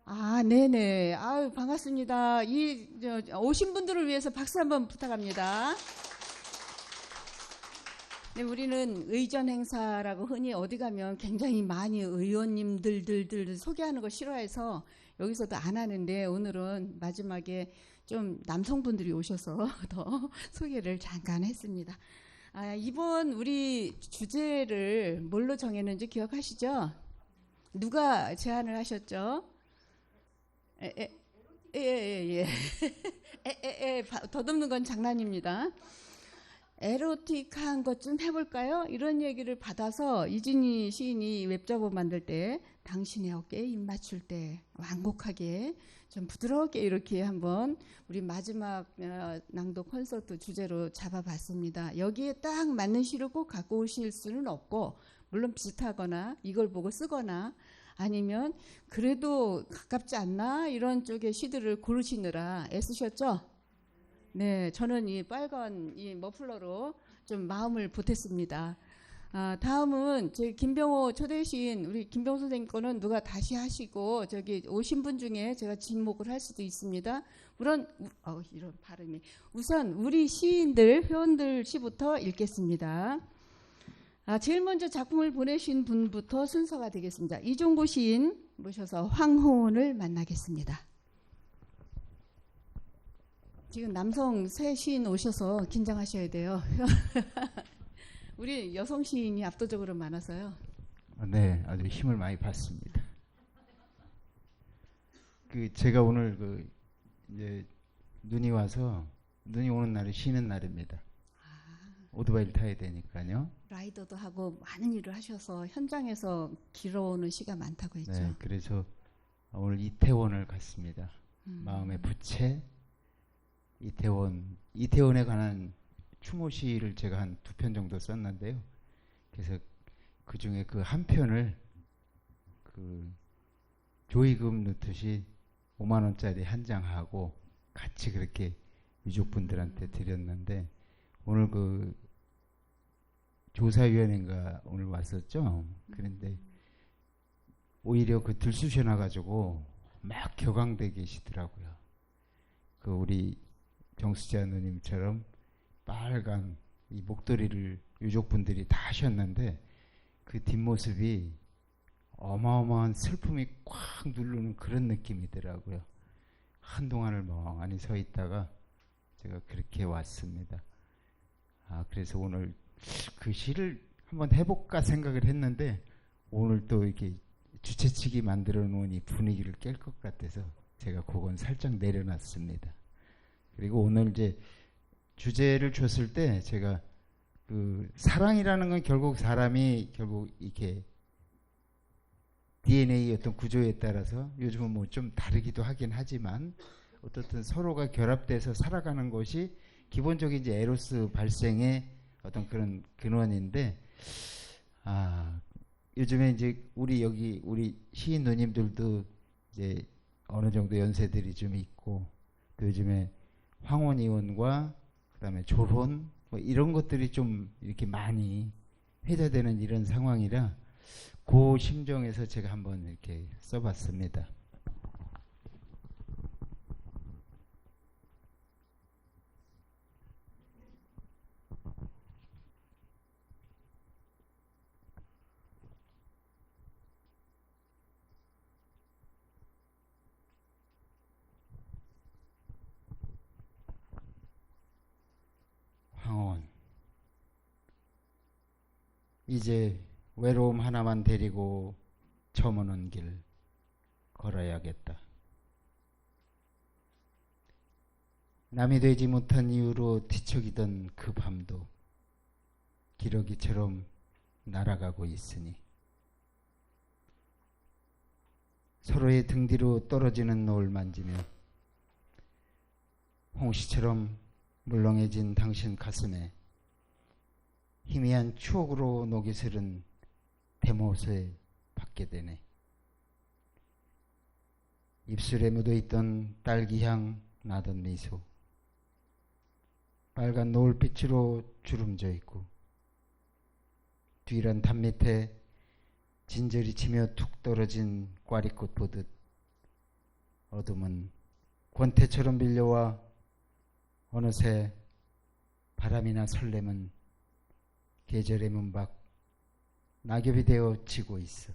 [SPEAKER 1] 아, 네네. 아유, 반갑습니다. 오신 분들을 위해서 박수 한번 부탁합니다. 네, 우리는 의전 행사라고 흔히 어디 가면 굉장히 많이 의원님들들 소개하는 거 싫어해서 여기서도 안 하는데 오늘은 마지막에 좀 남성분들이 오셔서 더 소개를 잠깐 했습니다. 이번 우리 주제를 뭘로 정했는지 기억하시죠? 누가 제안을 하셨죠? 예. 더듬는 건 장난입니다. 에로틱한 것 좀 해볼까요? 이런 얘기를 받아서 이진희 시인이 웹자보 만들 때 당신의 어깨에 입 맞출 때 완곡하게 좀 부드럽게 이렇게 한번 우리 마지막 낭독 콘서트 주제로 잡아봤습니다. 여기에 딱 맞는 시를 꼭 갖고 오실 수는 없고 물론 비슷하거나 이걸 보고 쓰거나 아니면 그래도 가깝지 않나 이런 쪽의 시들을 고르시느라 애쓰셨죠? 네, 저는 이 빨간 이 머플러로 좀 마음을 보탰습니다. 다음은 저희 김병호 초대 시인 우리 김병호 선생님 거는 누가 다시 하시고 저기 오신 분 중에 제가 지목을 할 수도 있습니다. 이런 발음이 우선 우리 시인들 회원들 시부터 읽겠습니다. 제일 먼저 작품을 보내신 분부터 순서가 되겠습니다. 이종구 시인 모셔서 황호은을 만나겠습니다. 지금 남성 새 시인 오셔서 긴장하셔야 돼요. 우리 여성 시인이 압도적으로 많아서요.
[SPEAKER 5] 네, 아주 힘을 많이 받습니다. 제가 오늘 이제 눈이 오는 날이 쉬는 날입니다. 오토바이를 타야 되니까요.
[SPEAKER 1] 라이더도 하고 많은 일을 하셔서 현장에서 길어오는 시가 많다고 했죠.
[SPEAKER 5] 네, 그래서 오늘 이태원을 갔습니다. 마음의 부채, 이태원에 관한 추모시를 제가 한 2편 정도 썼는데요. 그래서 그 중에 그 한 편을 조의금 넣듯이 5만 원짜리 한 장하고 같이 그렇게 유족분들한테 드렸는데 오늘 조사위원회인가 오늘 왔었죠. 그런데 오히려 들쑤셔놔가지고 막 격앙돼 계시더라고요. 우리 정수자 누님처럼 빨간 이 목도리를 유족분들이 다 하셨는데 그 뒷모습이 어마어마한 슬픔이 꽉 누르는 그런 느낌이더라고요. 한동안을 멍하니 서 있다가 제가 그렇게 왔습니다. 그래서 오늘 그 시를 한번 해볼까 생각을 했는데 오늘 또 이렇게 주최측이 만들어 놓은 이 분위기를 깰 것 같아서 제가 그건 살짝 내려놨습니다. 그리고 오늘 이제 주제를 줬을 때 제가 사랑이라는 건 결국 사람이 이렇게 DNA 어떤 구조에 따라서 요즘은 뭐 좀 다르기도 하긴 하지만 어떻든 서로가 결합돼서 살아가는 것이 기본적인 이제 에로스 발생의 어떤 그런 근원인데 요즘에 이제 우리 시인 누님들도 이제 어느 정도 연세들이 좀 있고 또 요즘에 황혼 이혼과 그다음에 졸혼 뭐 이런 것들이 좀 이렇게 많이 회자되는 이런 상황이라 그 심정에서 제가 한번 이렇게 써봤습니다. 황혼, 이제 외로움 하나만 데리고 처음 오는 길 걸어야겠다. 남이 되지 못한 이유로 뒤척이던 그 밤도 기러기처럼 날아가고 있으니 서로의 등 뒤로 떨어지는 노을 만지며 홍시처럼 물렁해진 당신 가슴에 희미한 추억으로 녹이 슬은 대못을 받게 되네. 입술에 묻어있던 딸기향 나던 미소, 빨간 노을빛으로 주름져 있고 뒤란 담 밑에 진저리 치며 툭 떨어진 꽈리꽃 보듯 어둠은 권태처럼 밀려와 어느새 바람이나 설렘은 계절의 문 밖 낙엽이 되어 지고 있어.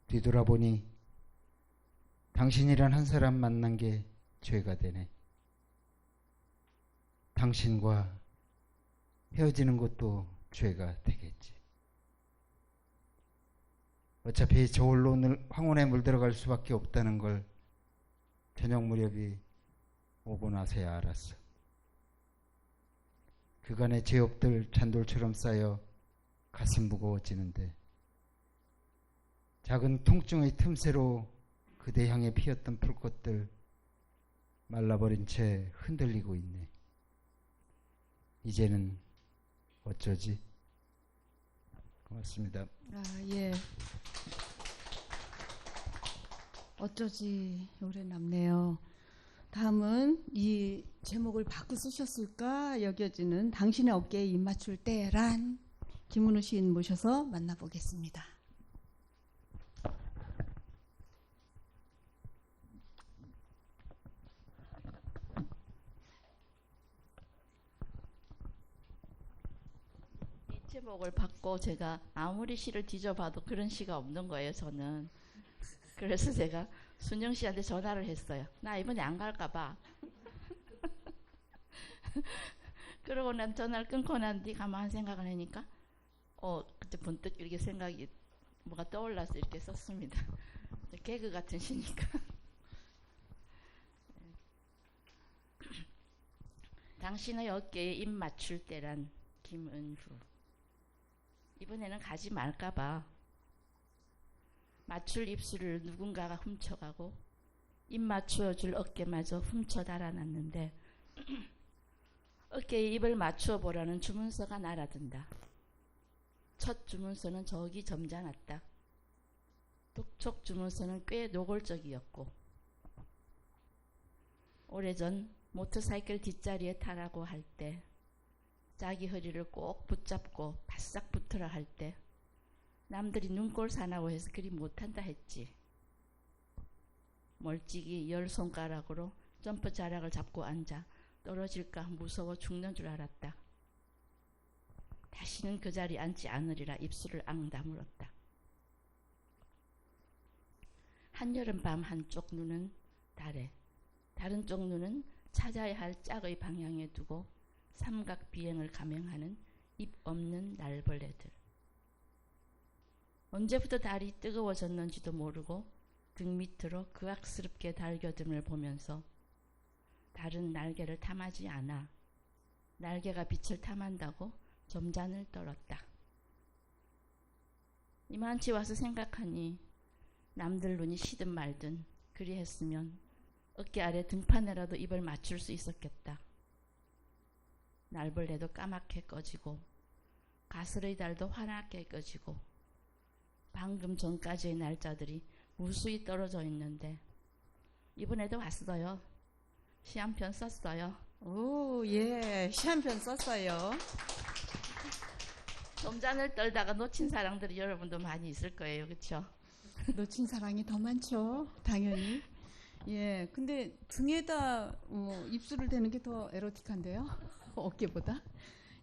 [SPEAKER 5] 뒤돌아보니 당신이란 한 사람 만난 게 죄가 되네. 당신과 헤어지는 것도 죄가 되겠지. 어차피 저홀로 황혼에 물들어갈 수밖에 없다는 걸 저녁 무렵이 오고 나서야 알았어. 그간의 죄업들 잔돌처럼 쌓여 가슴 무거워지는데 작은 통증의 틈새로 그대 향해 피었던 풀꽃들 말라버린 채 흔들리고 있네. 이제는 어쩌지? 고맙습니다.
[SPEAKER 1] 아, 예. 어쩌지 오래 남네요. 다음은 이 제목을 바꿔 쓰셨을까 여겨지는 당신의 어깨에 입 맞출 때란 김은우 시인 모셔서 만나보겠습니다.
[SPEAKER 3] 이 제목을 받고 제가 아무리 시를 뒤져봐도 그런 시가 없는 거예요, 저는. 그래서 제가 순영 씨한테 전화를 했어요. 나 이번에 안 갈까 봐. 그러고 난 전화를 끊고 난 뒤 가만히 생각을 하니까 그때 번뜩 이렇게 생각이 뭐가 떠올라서 이렇게 썼습니다. 개그 같은 시니까. 당신의 어깨에 입 맞출 때란 김은후. 이번에는 가지 말까 봐. 맞출 입술을 누군가가 훔쳐가고 입 맞추어줄 어깨마저 훔쳐 달아났는데 어깨에 입을 맞추어 보라는 주문서가 날아든다. 첫 주문서는 저기 점잖았다. 독촉 주문서는 꽤 노골적이었고 오래전 모터사이클 뒷자리에 타라고 할 때 자기 허리를 꼭 붙잡고 바싹 붙으라 할 때 남들이 눈꼴 사나고 해서 그리 못한다 했지. 멀찍이 10손가락으로 점프 자락을 잡고 앉아 떨어질까 무서워 죽는 줄 알았다. 다시는 그 자리에 앉지 않으리라 입술을 앙 다물었다. 한여름 밤 한쪽 눈은 달에, 다른 쪽 눈은 찾아야 할 짝의 방향에 두고 삼각 비행을 감행하는 입 없는 날벌레들. 언제부터 달이 뜨거워졌는지도 모르고 등 밑으로 그악스럽게 달겨듦을 보면서 달은 날개를 탐하지 않아 날개가 빛을 탐한다고 점잔을 떨었다. 이만치 와서 생각하니 남들 눈이 시든 말든 그리 했으면 어깨 아래 등판에라도 입을 맞출 수 있었겠다. 날벌레도 까맣게 꺼지고 가슬의 달도 환하게 꺼지고 방금 전까지의 날짜들이 무수히 떨어져 있는데 이번에도 왔어요. 시 한 편 썼어요.
[SPEAKER 1] 오, 예, 시 한 편 썼어요.
[SPEAKER 3] 점잔을 떨다가 놓친 사랑들이 여러분도 많이 있을 거예요. 그렇죠?
[SPEAKER 1] 놓친 사랑이 더 많죠, 당연히. 예, 근데 등에다 입술을 대는 게 더 에로틱한데요, 어깨보다.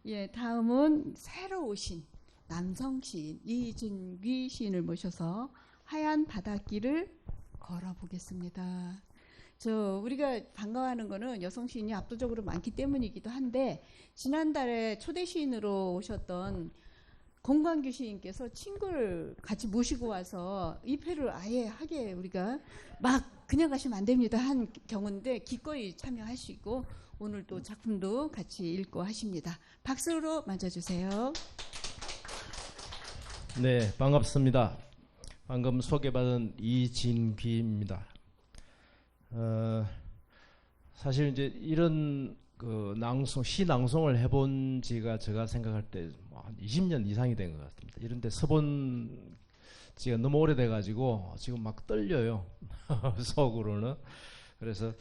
[SPEAKER 1] 예, 다음은 새로 오신 남성 시인 이진귀 시인을 모셔서 하얀 바닷길을 걸어보겠습니다. 우리가 반가워하는 거는 여성 시인이 압도적으로 많기 때문이기도 한데 지난달에 초대 시인으로 오셨던 권광규 시인께서 친구를 같이 모시고 와서 입회를 아예 하게 우리가 막 그냥 가시면 안 됩니다 한 경우인데 기꺼이 참여하시고 오늘 또 작품도 같이 읽고 하십니다. 박수로 맞아주세요.
[SPEAKER 6] 네, 반갑습니다. 방금 소개받은 이진귀입니다. 사실 이제 이런 그 시 낭송을 해본 지가 제가 생각할 때 한 20년 이상이 된 것 같습니다. 이런데 서본 지금 너무 오래돼 가지고 지금 막 떨려요. 속으로는. 그래서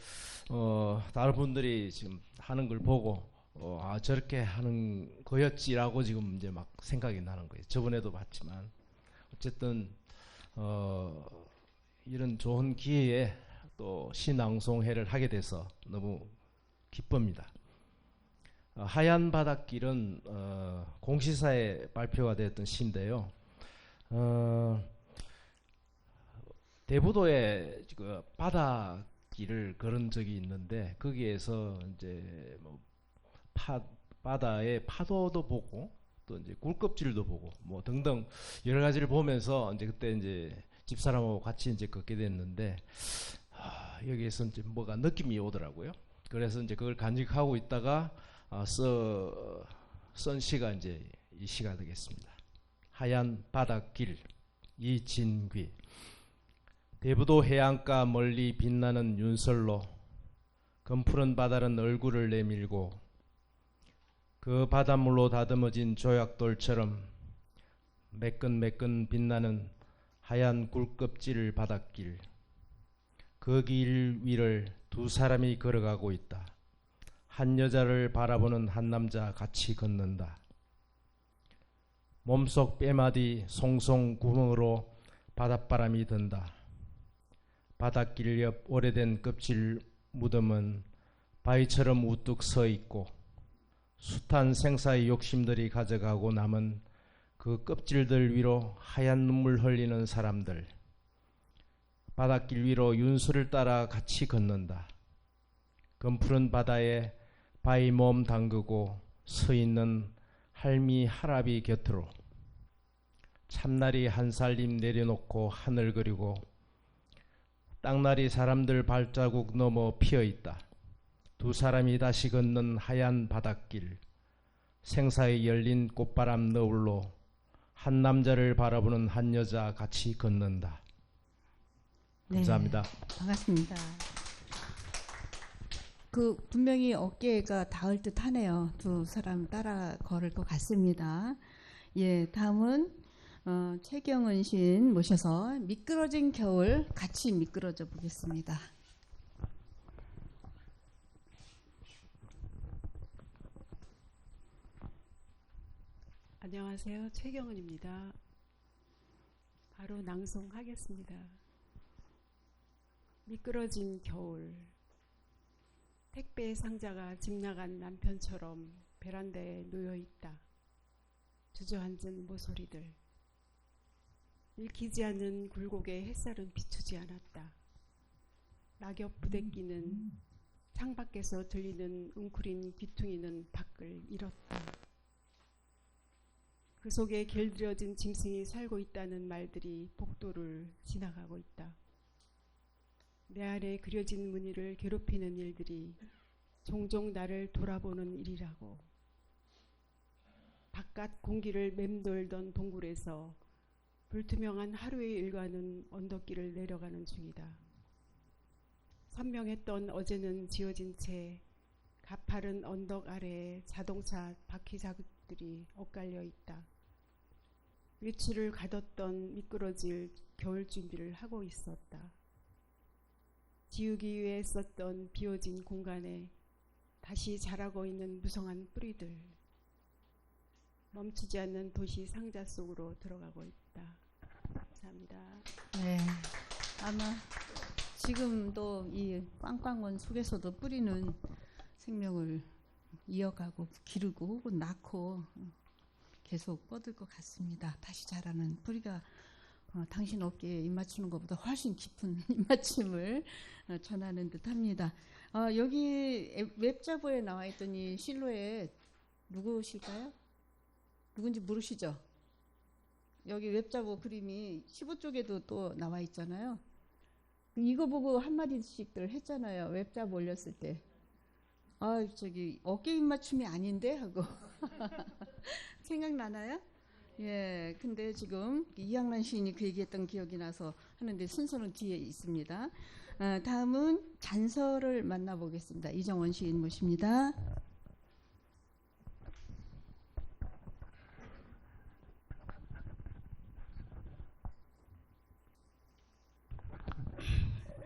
[SPEAKER 6] 다른 분들이 지금 하는 걸 보고 아 저렇게 하는 거였지라고 지금 이제 막 생각이 나는 거예요. 저번에도 봤지만 어쨌든 이런 좋은 기회에 또 시낭송회를 하게 돼서 너무 기쁩니다. 하얀 바닷길은 공시사에 발표가 되었던 시인데요. 대부도에 그 바닷길을 걸은 적이 있는데 거기에서 이제 뭐 바다의 파도도 보고 또 이제 굴껍질도 보고 뭐 등등 여러 가지를 보면서 이제 그때 이제 집사람하고 같이 이제 걷게 됐는데 여기에서 이제 뭐가 느낌이 오더라고요. 그래서 이제 그걸 간직하고 있다가 쓴 시가 이제 이 시가 되겠습니다. 하얀 바닷길 이진귀. 대부도 해안가 멀리 빛나는 윤설로 검푸른 바다는 얼굴을 내밀고 그 바닷물로 다듬어진 조약돌처럼 매끈매끈 빛나는 하얀 굴껍질 바닷길. 그 길 위를 두 사람이 걸어가고 있다. 한 여자를 바라보는 한 남자 같이 걷는다. 몸속 뼈마디 송송 구멍으로 바닷바람이 든다. 바닷길 옆 오래된 껍질 무덤은 바위처럼 우뚝 서 있고 숱한 생사의 욕심들이 가져가고 남은 그 껍질들 위로 하얀 눈물 흘리는 사람들. 바닷길 위로 윤수를 따라 같이 걷는다. 검푸른 바다에 바위 몸 담그고 서 있는 할미 할아비 곁으로 참날이 한 살림 내려놓고 하늘 그리고 땅날이 사람들 발자국 넘어 피어있다. 두 사람이 다시 걷는 하얀 바닷길. 생사의 열린 꽃바람 너울로 한 남자를 바라보는 한 여자 같이 걷는다. 감사합니다.
[SPEAKER 1] 네, 반갑습니다. 그 분명히 어깨가 닿을 듯 하네요. 두 사람 따라 걸을 것 같습니다. 예, 다음은 최경은 시인 모셔서 미끄러진 겨울 같이 미끄러져 보겠습니다.
[SPEAKER 7] 안녕하세요. 최경은입니다. 바로 낭송하겠습니다. 미끄러진 겨울. 택배 상자가 집 나간 남편처럼 베란다에 놓여있다. 주저앉은 모서리들. 읽히지 않는 굴곡의 햇살은 비추지 않았다. 낙엽 부대끼는 창밖에서 들리는 웅크린 귀퉁이는 밖을 잃었다. 그 속에 길들여진 짐승이 살고 있다는 말들이 복도를 지나가고 있다. 내 안에 그려진 무늬를 괴롭히는 일들이 종종 나를 돌아보는 일이라고. 바깥 공기를 맴돌던 동굴에서 불투명한 하루의 일과는 언덕길을 내려가는 중이다. 선명했던 어제는 지워진 채 가파른 언덕 아래에 자동차 바퀴 자국들이 엇갈려 있다. 위치를 가뒀던 미끄러질 겨울 준비를 하고 있었다. 지우기 위해 썼던 비워진 공간에 다시 자라고 있는 무성한 뿌리들. 멈추지 않는 도시 상자 속으로 들어가고 있다. 감사합니다.
[SPEAKER 1] 네, 아마 지금도 이 꽝꽝원 속에서도 뿌리는 생명을 이어가고 기르고 혹은 낳고 계속 뻗을 것 같습니다. 다시 자라는 뿌리가 당신 어깨에 입맞추는 것보다 훨씬 깊은 입맞춤을 전하는 듯합니다. 여기 웹자보에 나와 있던 이 실루엣 누구실까요? 누군지 모르시죠? 여기 웹자보 그림이 15쪽에도 또 나와 있잖아요. 이거 보고 한마디씩들 했잖아요. 웹자보 올렸을 때. 저기 어깨 입맞춤이 아닌데 하고 생각나나요? 예, 근데 지금 이양란 시인이 그 얘기했던 기억이 나서 하는데 순서는 뒤에 있습니다. 다음은 단서를 만나보겠습니다. 이정원 시인 모십니다.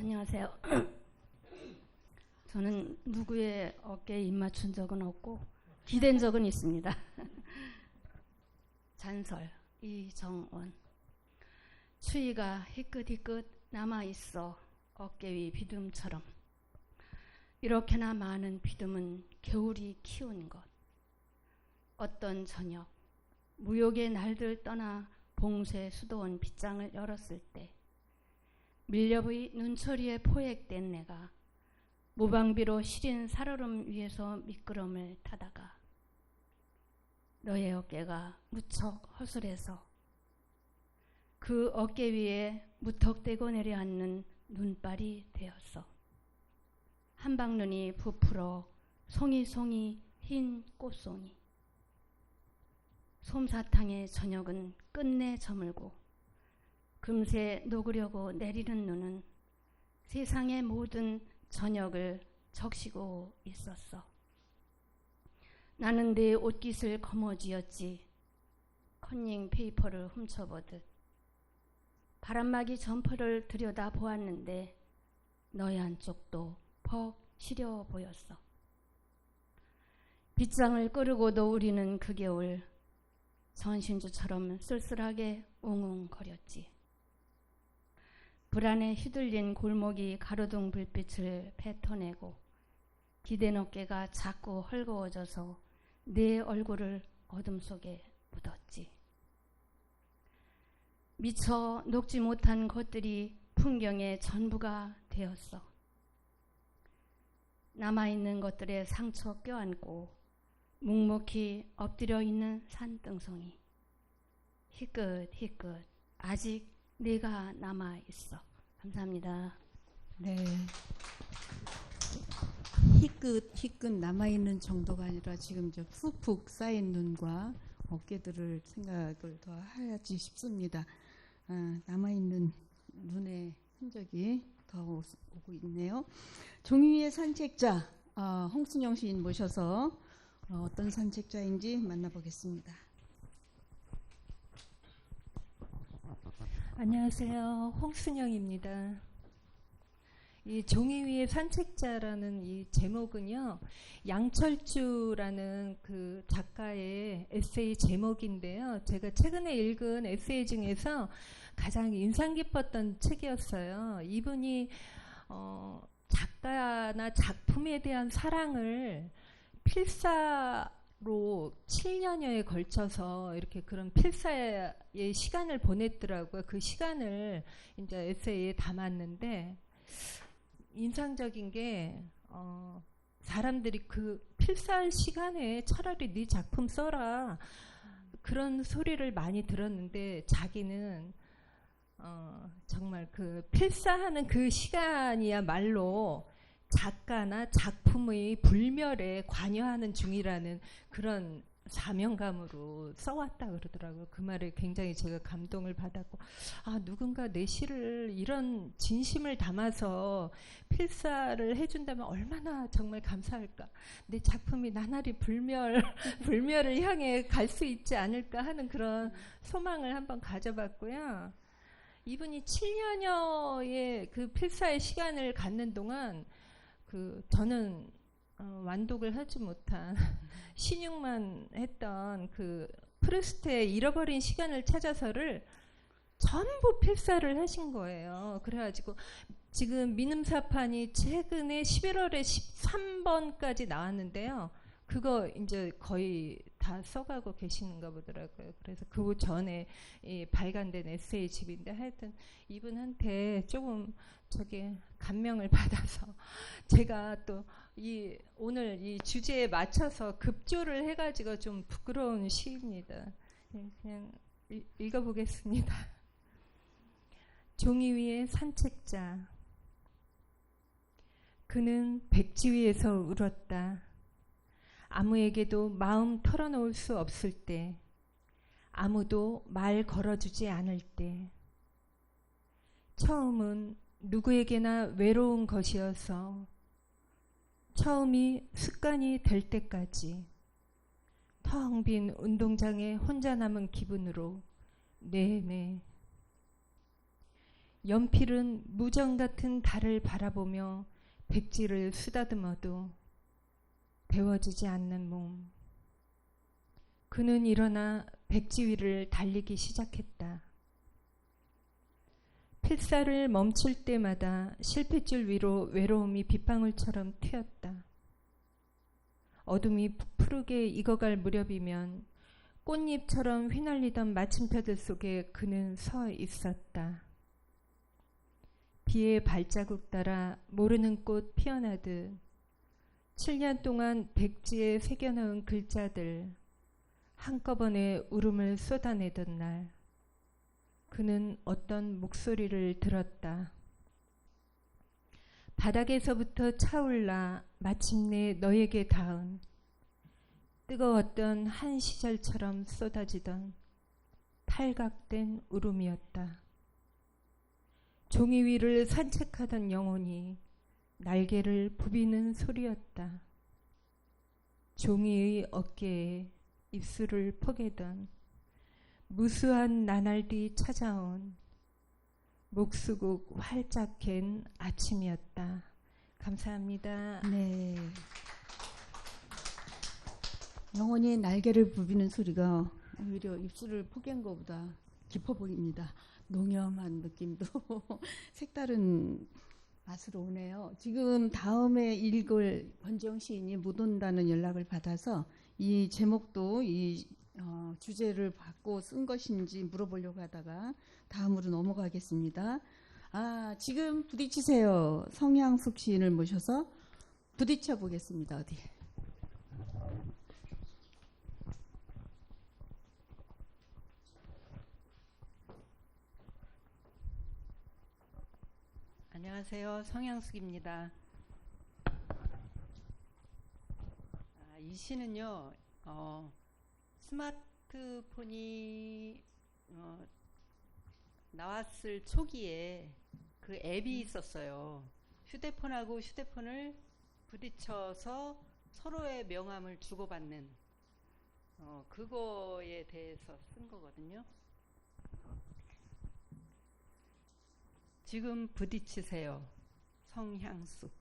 [SPEAKER 8] 안녕하세요. 저는 누구의 어깨에 입 맞춘 적은 없고 기댄 적은 있습니다. 잔설 이정원. 추위가 희끗희끗 남아있어 어깨 위 비듬처럼. 이렇게나 많은 비듬은 겨울이 키운 것. 어떤 저녁 무욕의 날들 떠나 봉쇄 수도원 빗장을 열었을 때 밀렵의 눈초리에 포획된 내가 무방비로 시린 살얼음 위에서 미끄럼을 타다가 너의 어깨가 무척 허술해서 그 어깨 위에 무턱대고 내려앉는 눈발이 되었어. 한방눈이 부풀어 송이송이 흰 꽃송이. 솜사탕의 저녁은 끝내 저물고 금세 녹으려고 내리는 눈은 세상의 모든 저녁을 적시고 있었어. 나는 내 옷깃을 거머쥐었지. 컨닝 페이퍼를 훔쳐보듯. 바람막이 점퍼를 들여다보았는데 너의 한쪽도 퍽 시려 보였어. 빗장을 끄르고도 우리는 그 겨울 전신주처럼 쓸쓸하게 웅웅거렸지. 불안에 휘둘린 골목이 가로등 불빛을 뱉어내고 기댄 어깨가 자꾸 헐거워져서 내 얼굴을 어둠 속에 묻었지. 미처 녹지 못한 것들이 풍경의 전부가 되었어. 남아있는 것들의 상처 껴안고 묵묵히 엎드려 있는 산등송이. 희끗희끗 아직 내가 남아있어. 감사합니다.
[SPEAKER 9] 네. 희끗희끗 남아있는 정도가 아니라 지금 이제 푹푹 쌓인 눈과 어깨들을 생각을 더 해야지 싶습니다. 남아있는 눈의 흔적이 더 오고 있네요. 종이 위의 산책자 홍순영 시인 모셔서 어떤 산책자인지 만나보겠습니다.
[SPEAKER 10] 안녕하세요. 홍순영입니다. 이 종이 위의 산책자라는 이 제목은요, 양철주라는 그 작가의 에세이 제목인데요. 제가 최근에 읽은 에세이 중에서 가장 인상 깊었던 책이었어요. 이분이 작가나 작품에 대한 사랑을 필사로 7년여에 걸쳐서 이렇게 그런 필사의 시간을 보냈더라고요. 그 시간을 이제 에세이에 담았는데 인상적인 게 사람들이 그 필사할 시간에 차라리 네 작품 써라 그런 소리를 많이 들었는데 자기는 정말 그 필사하는 그 시간이야말로 작가나 작품의 불멸에 관여하는 중이라는 그런 사명감으로 써왔다 그러더라고요. 그 말에 굉장히 제가 감동을 받았고, 누군가 내 시를 이런 진심을 담아서 필사를 해준다면 얼마나 정말 감사할까. 내 작품이 나날이 불멸을 향해 갈 수 있지 않을까 하는 그런 소망을 한번 가져봤고요. 이분이 7년여의 그 필사의 시간을 갖는 동안 저는 완독을 하지 못한 신용만 했던 그 프루스트의 잃어버린 시간을 찾아서를 전부 필사를 하신 거예요. 그래가지고 지금 민음사판이 최근에 11월에 13번까지 나왔는데요. 그거 이제 거의 다 써가고 계시는가 보더라고요. 그래서 그 전에 발간된 에세이 집인데 하여튼 이분한테 조금 감명을 받아서 제가 또 오늘 이 주제에 맞춰서 급조를 해가지고 좀 부끄러운 시입니다. 그냥 읽어보겠습니다. 종이 위의 산책자. 그는 백지 위에서 울었다. 아무에게도 마음 털어놓을 수 없을 때, 아무도 말 걸어주지 않을 때, 처음은 누구에게나 외로운 것이어서 처음이 습관이 될 때까지 텅 빈 운동장에 혼자 남은 기분으로 내내 연필은 무정 같은 달을 바라보며 백지를 쓰다듬어도 데워지지 않는 몸. 그는 일어나 백지 위를 달리기 시작했다. 필사를 멈출 때마다 실핏줄 위로 외로움이 빗방울처럼 튀었다. 어둠이 푸르게 익어갈 무렵이면 꽃잎처럼 휘날리던 마침표들 속에 그는 서 있었다. 비의 발자국 따라 모르는 꽃 피어나듯 7년 동안 백지에 새겨넣은 글자들 한꺼번에 울음을 쏟아내던 날 그는 어떤 목소리를 들었다. 바닥에서부터 차올라 마침내 너에게 닿은 뜨거웠던 한 시절처럼 쏟아지던 탈각된 울음이었다. 종이 위를 산책하던 영혼이 날개를 부비는 소리였다. 종이의 어깨에 입술을 포개던 무수한 나날 뒤 찾아온 목수국 활짝 갠 아침이었다. 감사합니다.
[SPEAKER 9] 네. 영혼이 날개를 부비는 소리가 오히려 입술을 포갠 것보다 깊어 보입니다. 농염한 느낌도 색다른 맛으로 오네요. 지금 다음에 읽을 권지영 시인이 못 온다는 연락을 받아서 이 제목도 이 주제를 받고 쓴 것인지 물어보려고 하다가 다음으로 넘어가겠습니다. 지금 부딪히세요. 성향숙 시인을 모셔서 부딪혀 보겠습니다. 어디?
[SPEAKER 11] 안녕하세요. 성향숙입니다. 이 시는요, 스마트폰이 나왔을 초기에 그 앱이 있었어요. 휴대폰하고 휴대폰을 부딪혀서 서로의 명함을 주고받는 그거에 대해서 쓴 거거든요. 지금 부딪히세요. 성향숙.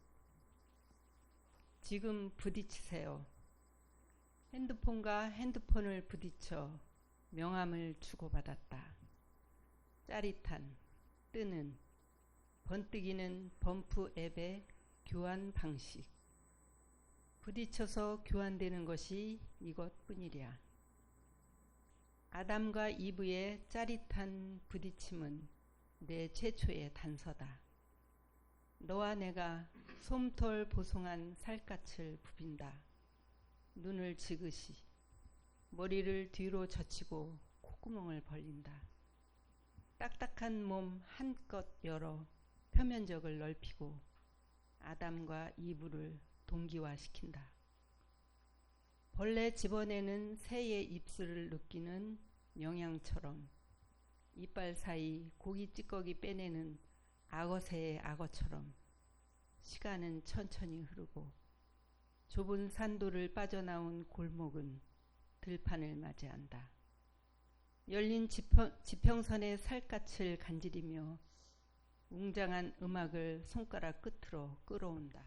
[SPEAKER 11] 지금 부딪히세요. 핸드폰과 핸드폰을 부딪혀 명함을 주고받았다. 짜릿한, 뜨는, 번뜩이는 범프 앱의 교환 방식. 부딪혀서 교환되는 것이 이것뿐이랴. 아담과 이브의 짜릿한 부딪힘은 내 최초의 단서다. 너와 내가 솜털 보송한 살갗을 부빈다. 눈을 지그시 머리를 뒤로 젖히고 콧구멍을 벌린다. 딱딱한 몸 한껏 열어 표면적을 넓히고 아담과 이브를 동기화시킨다. 벌레 집어내는 새의 입술을 느끼는 영양처럼 이빨 사이 고기 찌꺼기 빼내는 악어새의 악어처럼 시간은 천천히 흐르고 좁은 산도를 빠져나온 골목은 들판을 맞이한다. 열린 지평선의 살갗을 간지리며 웅장한 음악을 손가락 끝으로 끌어온다.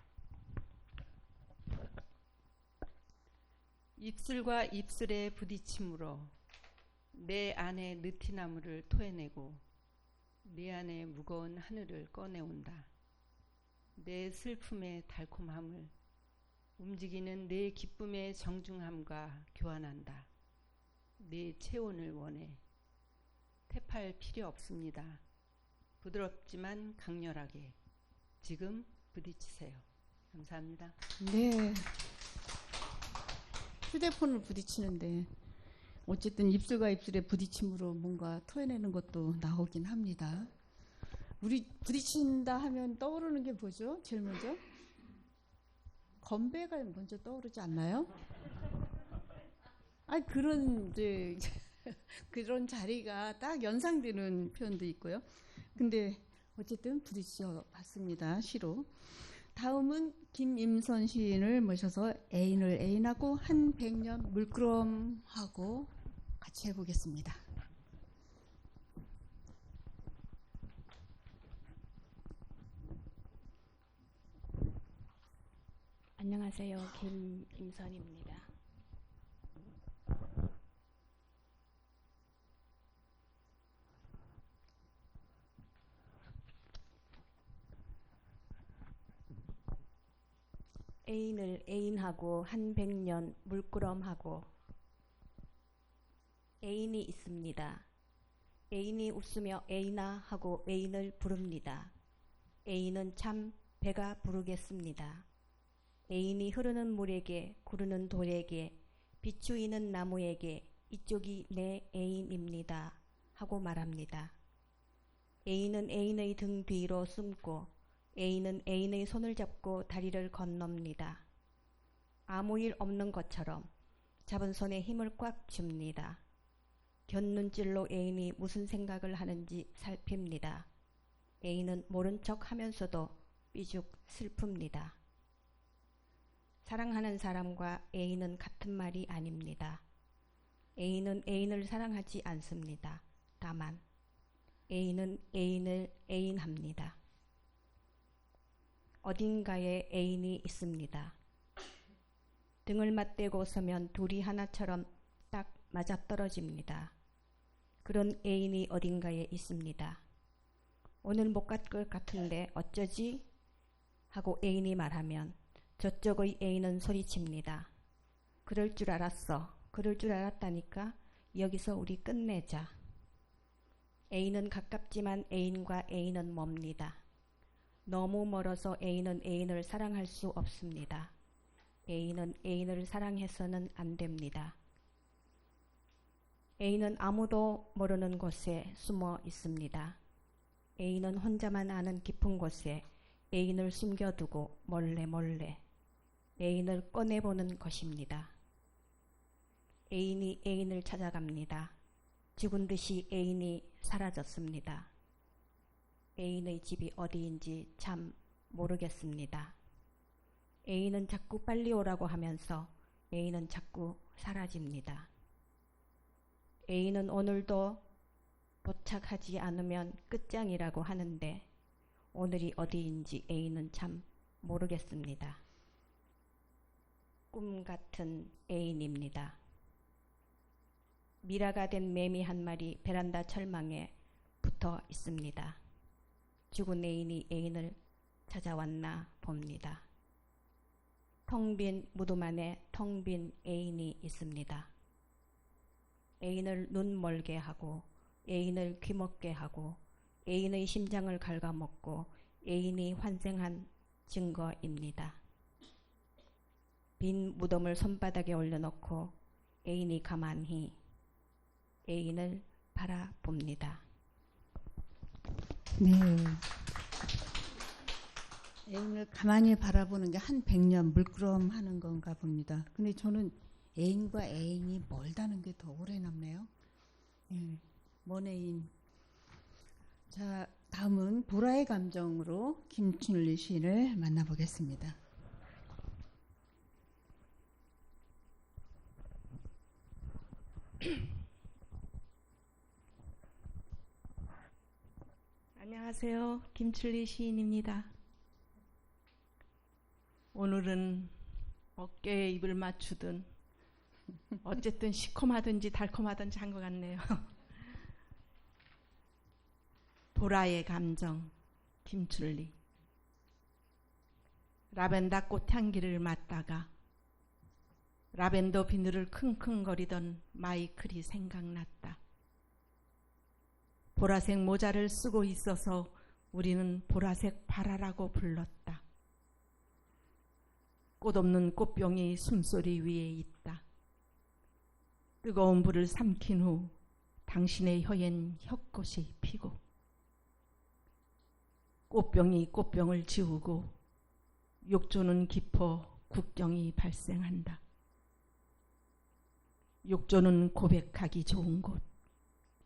[SPEAKER 11] 입술과 입술의 부딪힘으로 내 안의 느티나무를 토해내고 내 안의 무거운 하늘을 꺼내온다. 내 슬픔의 달콤함을 움직이는 내 기쁨의 정중함과 교환한다. 내 체온을 원해. 태팔 필요 없습니다. 부드럽지만 강렬하게 지금 부딪히세요. 감사합니다.
[SPEAKER 9] 네. 휴대폰을 부딪히는데 어쨌든 입술과 입술의 부딪힘으로 뭔가 토해내는 것도 나오긴 합니다. 우리 부딪힌다 하면 떠오르는 게 뭐죠? 제일 먼저? 건배가 먼저 떠오르지 않나요? 그런 이제 그런 자리가 딱 연상되는 표현도 있고요. 근데 어쨌든 부딪혀 봤습니다. 시로. 다음은 김임선 시인을 모셔서 애인을 애인하고 한 100년 물끄러움하고 같이 해보겠습니다.
[SPEAKER 8] 안녕하세요. 김임선입니다. 애인을 애인하고 한 100년 물끄러미하고 애인이 있습니다. 애인이 웃으며 애인아 하고 애인을 부릅니다. 애인은 참 배가 부르겠습니다. 애인이 흐르는 물에게 구르는 돌에게 비추이는 나무에게 이쪽이 내 애인입니다 하고 말합니다. 애인은 애인의 등 뒤로 숨고 애인은 애인의 손을 잡고 다리를 건넙니다. 아무 일 없는 것처럼 잡은 손에 힘을 꽉 줍니다. 곁눈질로 애인이 무슨 생각을 하는지 살핍니다. 애인은 모른 척 하면서도 삐죽 슬픕니다. 사랑하는 사람과 애인은 같은 말이 아닙니다. 애인은 애인을 사랑하지 않습니다. 다만 애인은 애인을 애인합니다. 어딘가에 애인이 있습니다. 등을 맞대고 서면 둘이 하나처럼 딱 맞아떨어집니다. 그런 애인이 어딘가에 있습니다. 오늘 못 갈 것 같은데 어쩌지? 하고 애인이 말하면 저쪽의 애인은 소리칩니다. 그럴 줄 알았어. 그럴 줄 알았다니까. 여기서 우리 끝내자. 애인은 가깝지만 애인과 애인은 멉니다. 너무 멀어서 애인은 애인을 사랑할 수 없습니다. 애인은 애인을 사랑해서는 안 됩니다. 애인은 아무도 모르는 곳에 숨어 있습니다. 애인은 혼자만 아는 깊은 곳에 애인을 숨겨두고 몰래 애인을 꺼내보는 것입니다. 애인이 애인을 찾아갑니다. 죽은 듯이 애인이 사라졌습니다. 애인의 집이 어디인지 참 모르겠습니다. 애인은 자꾸 빨리 오라고 하면서 애인은 자꾸 사라집니다. 애인은 오늘도 도착하지 않으면 끝장이라고 하는데 오늘이 어디인지 애인은 참 모르겠습니다. 꿈 같은 애인입니다. 미라가 된 매미 한 마리 베란다 철망에 붙어 있습니다. 죽은 애인이 애인을 찾아왔나 봅니다. 텅 빈 무덤 안에 텅 빈 애인이 있습니다. 애인을 눈 멀게 하고 애인을 귀 먹게 하고 애인의 심장을 갉아먹고 애인이 환생한 증거입니다. 빈 무덤을 손바닥에 올려놓고 애인이 가만히 애인을 바라봅니다.
[SPEAKER 9] 네. 애인을 가만히 바라보는 게 한 100년 물끄러움 하는 건가 봅니다. 근데 저는 애인과 애인이 멀다는 게 더 오래 남네요. 먼 애인. 자, 다음은 보라의 감정으로 김춘리 시인을 만나보겠습니다.
[SPEAKER 3] 안녕하세요. 김춘리 시인입니다. 오늘은 어깨에 입을 맞추든 어쨌든 시커마든지 달콤하든지 한 것 같네요. 보라의 감정, 김춘리. 라벤더 꽃향기를 맡다가 라벤더 비늘을 킁킁거리던 마이클이 생각났다. 보라색 모자를 쓰고 있어서 우리는 보라색 바라라고 불렀다. 꽃 없는 꽃병이 숨소리 위에 있다. 뜨거운 불을 삼킨 후 당신의 혀엔 혀꽃이 피고 꽃병이 꽃병을 지우고 욕조는 깊어 국경이 발생한다. 욕조는 고백하기 좋은 곳,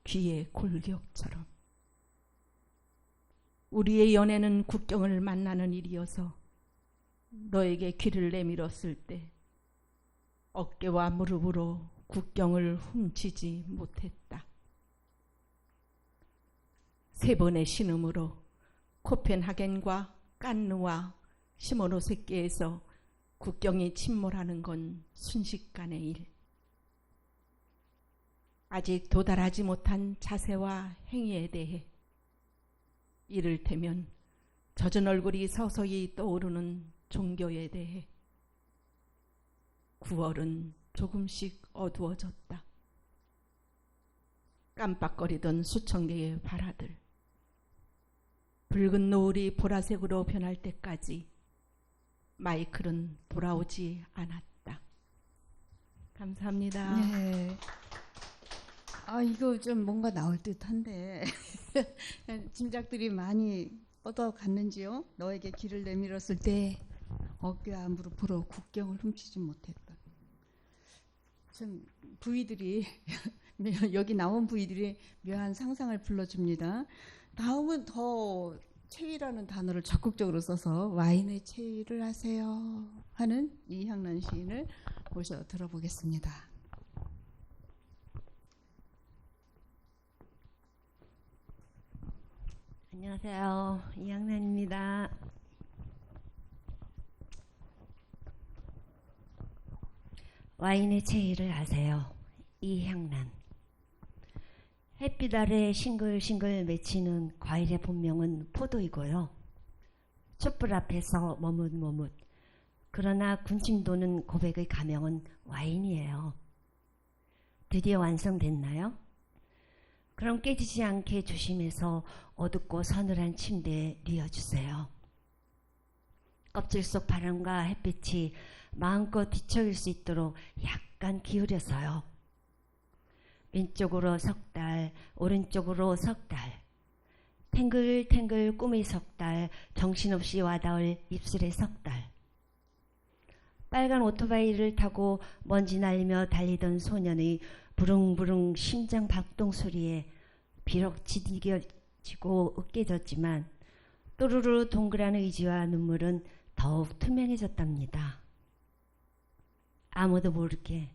[SPEAKER 3] 귀의 골격처럼. 우리의 연애는 국경을 만나는 일이어서 너에게 귀를 내밀었을 때 어깨와 무릎으로 국경을 훔치지 못했다. 3번의 신음으로 코펜하겐과 깐느와 시모노세키에서 국경이 침몰하는 건 순식간의 일. 아직 도달하지 못한 자세와 행위에 대해 이를테면 젖은 얼굴이 서서히 떠오르는 종교에 대해 9월은 조금씩 어두워졌다. 깜빡거리던 수천 개의 발화들. 붉은 노을이 보라색으로 변할 때까지 마이클은 돌아오지 않았다. 감사합니다.
[SPEAKER 1] 네. 아, 이거 좀 뭔가 나올 듯한데 짐작들이 많이 뻗어갔는지요? 너에게 길을 내밀었을 때 어깨와 무릎으로 국경을 훔치지 못했다. 참 부위들이 여기 나온 부위들이 묘한 상상을 불러줍니다. 다음은 더 체위라는 단어를 적극적으로 써서 와인의 체위를 하세요 하는 이향란 시인을 모셔 들어보겠습니다.
[SPEAKER 12] 안녕하세요. 이향란입니다. 와인의 체위를 아세요. 이향란. 햇빛 아래 싱글싱글 맺히는 과일의 본명은 포도이고요. 촛불 앞에서 머뭇머뭇. 그러나 군침 도는 고백의 가명은 와인이에요. 드디어 완성됐나요? 그럼 깨지지 않게 조심해서 어둡고 서늘한 침대에 뉘어주세요. 껍질 속 바람과 햇빛이 마음껏 뒤척일 수 있도록 약간 기울여서요. 왼쪽으로 석 달, 오른쪽으로 석 달. 탱글탱글 꿈의 석 달, 정신없이 와닿을 입술의 석 달. 빨간 오토바이를 타고 먼지 날리며 달리던 소년의 부릉부릉 심장 박동 소리에 비록 지디겨지고 으깨졌지만 또르르 동그란 의지와 눈물은 더욱 투명해졌답니다. 아무도 모르게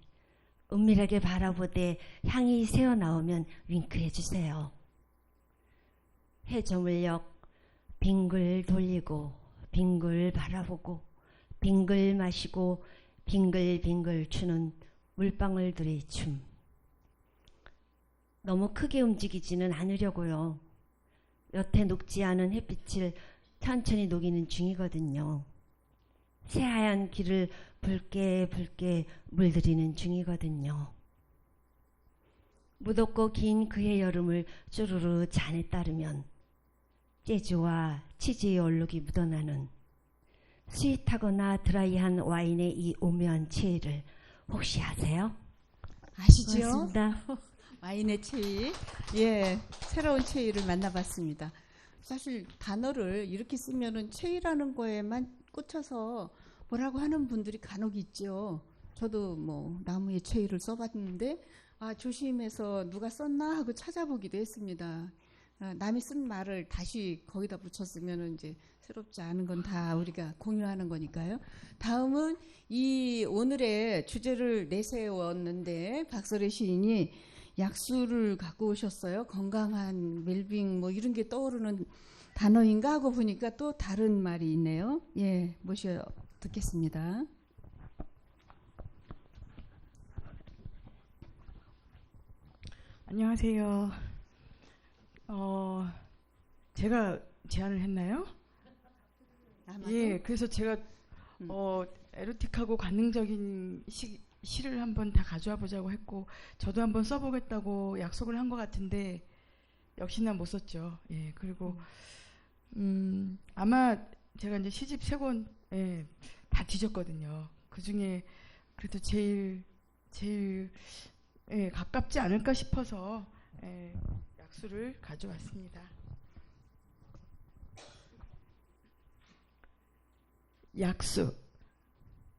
[SPEAKER 12] 은밀하게 바라보되 향이 새어나오면 윙크해 주세요. 해저물녘 빙글 돌리고 빙글 바라보고 빙글 마시고 빙글빙글 추는 물방울들의 춤. 너무 크게 움직이지는 않으려고요. 여태 녹지 않은 햇빛을 천천히 녹이는 중이거든요. 새하얀 길을 붉게 붉게 물들이는 중이거든요. 무덥고 긴 그의 여름을 쭈루루 잔에 따르면 재즈와 치즈의 얼룩이 묻어나는 스윗하거나 드라이한 와인의 이 오묘한 체위를 혹시 아세요?
[SPEAKER 1] 아시죠?
[SPEAKER 12] 고맙습니다.
[SPEAKER 1] 와인의 체위. 예, 새로운 체위를 만나봤습니다. 사실 단어를 이렇게 쓰면은 체위라는 거에만 꽂혀서 뭐라고 하는 분들이 간혹 있죠. 저도 뭐 나무의 체위를 써봤는데 아, 조심해서 누가 썼나 하고 찾아보기도 했습니다. 남이 쓴 말을 다시 거기다 붙였으면 이제 새롭지 않은 건 다 우리가 공유하는 거니까요. 다음은 이 오늘의 주제를 내세웠는데 박설혜 시인이 약수를 갖고 오셨어요. 건강한 웰빙 뭐 이런 게 떠오르는 단어인가 하고 보니까 또 다른 말이 있네요. 예, 모셔 듣겠습니다.
[SPEAKER 13] 안녕하세요. 제가 제안을 했나요?
[SPEAKER 1] 아마도?
[SPEAKER 13] 예, 그래서 제가 에로틱하고 관능적인 시를 한번 다 가져와 보자고 했고 저도 한번 써보겠다고 약속을 한 것 같은데 역시나 못 썼죠. 예, 그리고 아마 제가 이제 시집 3권 다 뒤졌거든요. 그 중에 그래도 제일 가깝지 않을까 싶어서 약수를 가져왔습니다. 약수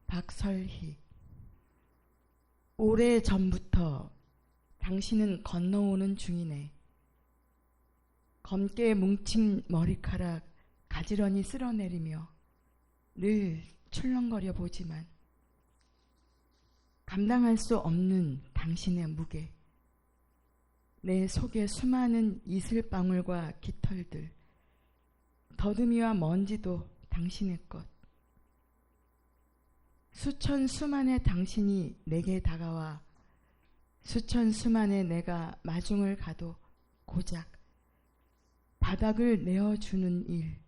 [SPEAKER 13] 박설희. 오래 전부터 당신은 건너오는 중이네. 검게 뭉친 머리카락 가지런히 쓸어내리며 늘 출렁거려 보지만 감당할 수 없는 당신의 무게, 내 속에 수많은 이슬방울과 깃털들, 더듬이와 먼지도 당신의 것. 수천 수만의 당신이 내게 다가와 수천 수만의 내가 마중을 가도 고작 바닥을 내어주는 일,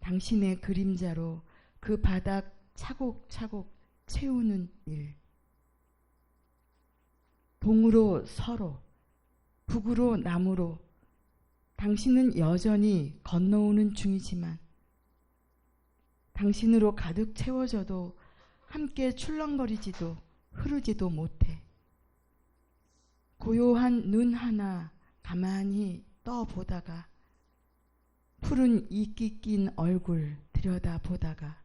[SPEAKER 13] 당신의 그림자로 그 바닥 차곡차곡 채우는 일, 동으로 서로, 북으로 남으로 당신은 여전히 건너오는 중이지만 당신으로 가득 채워져도 함께 출렁거리지도 흐르지도 못해. 고요한 눈 하나 가만히 떠보다가 푸른 이끼 낀 얼굴 들여다보다가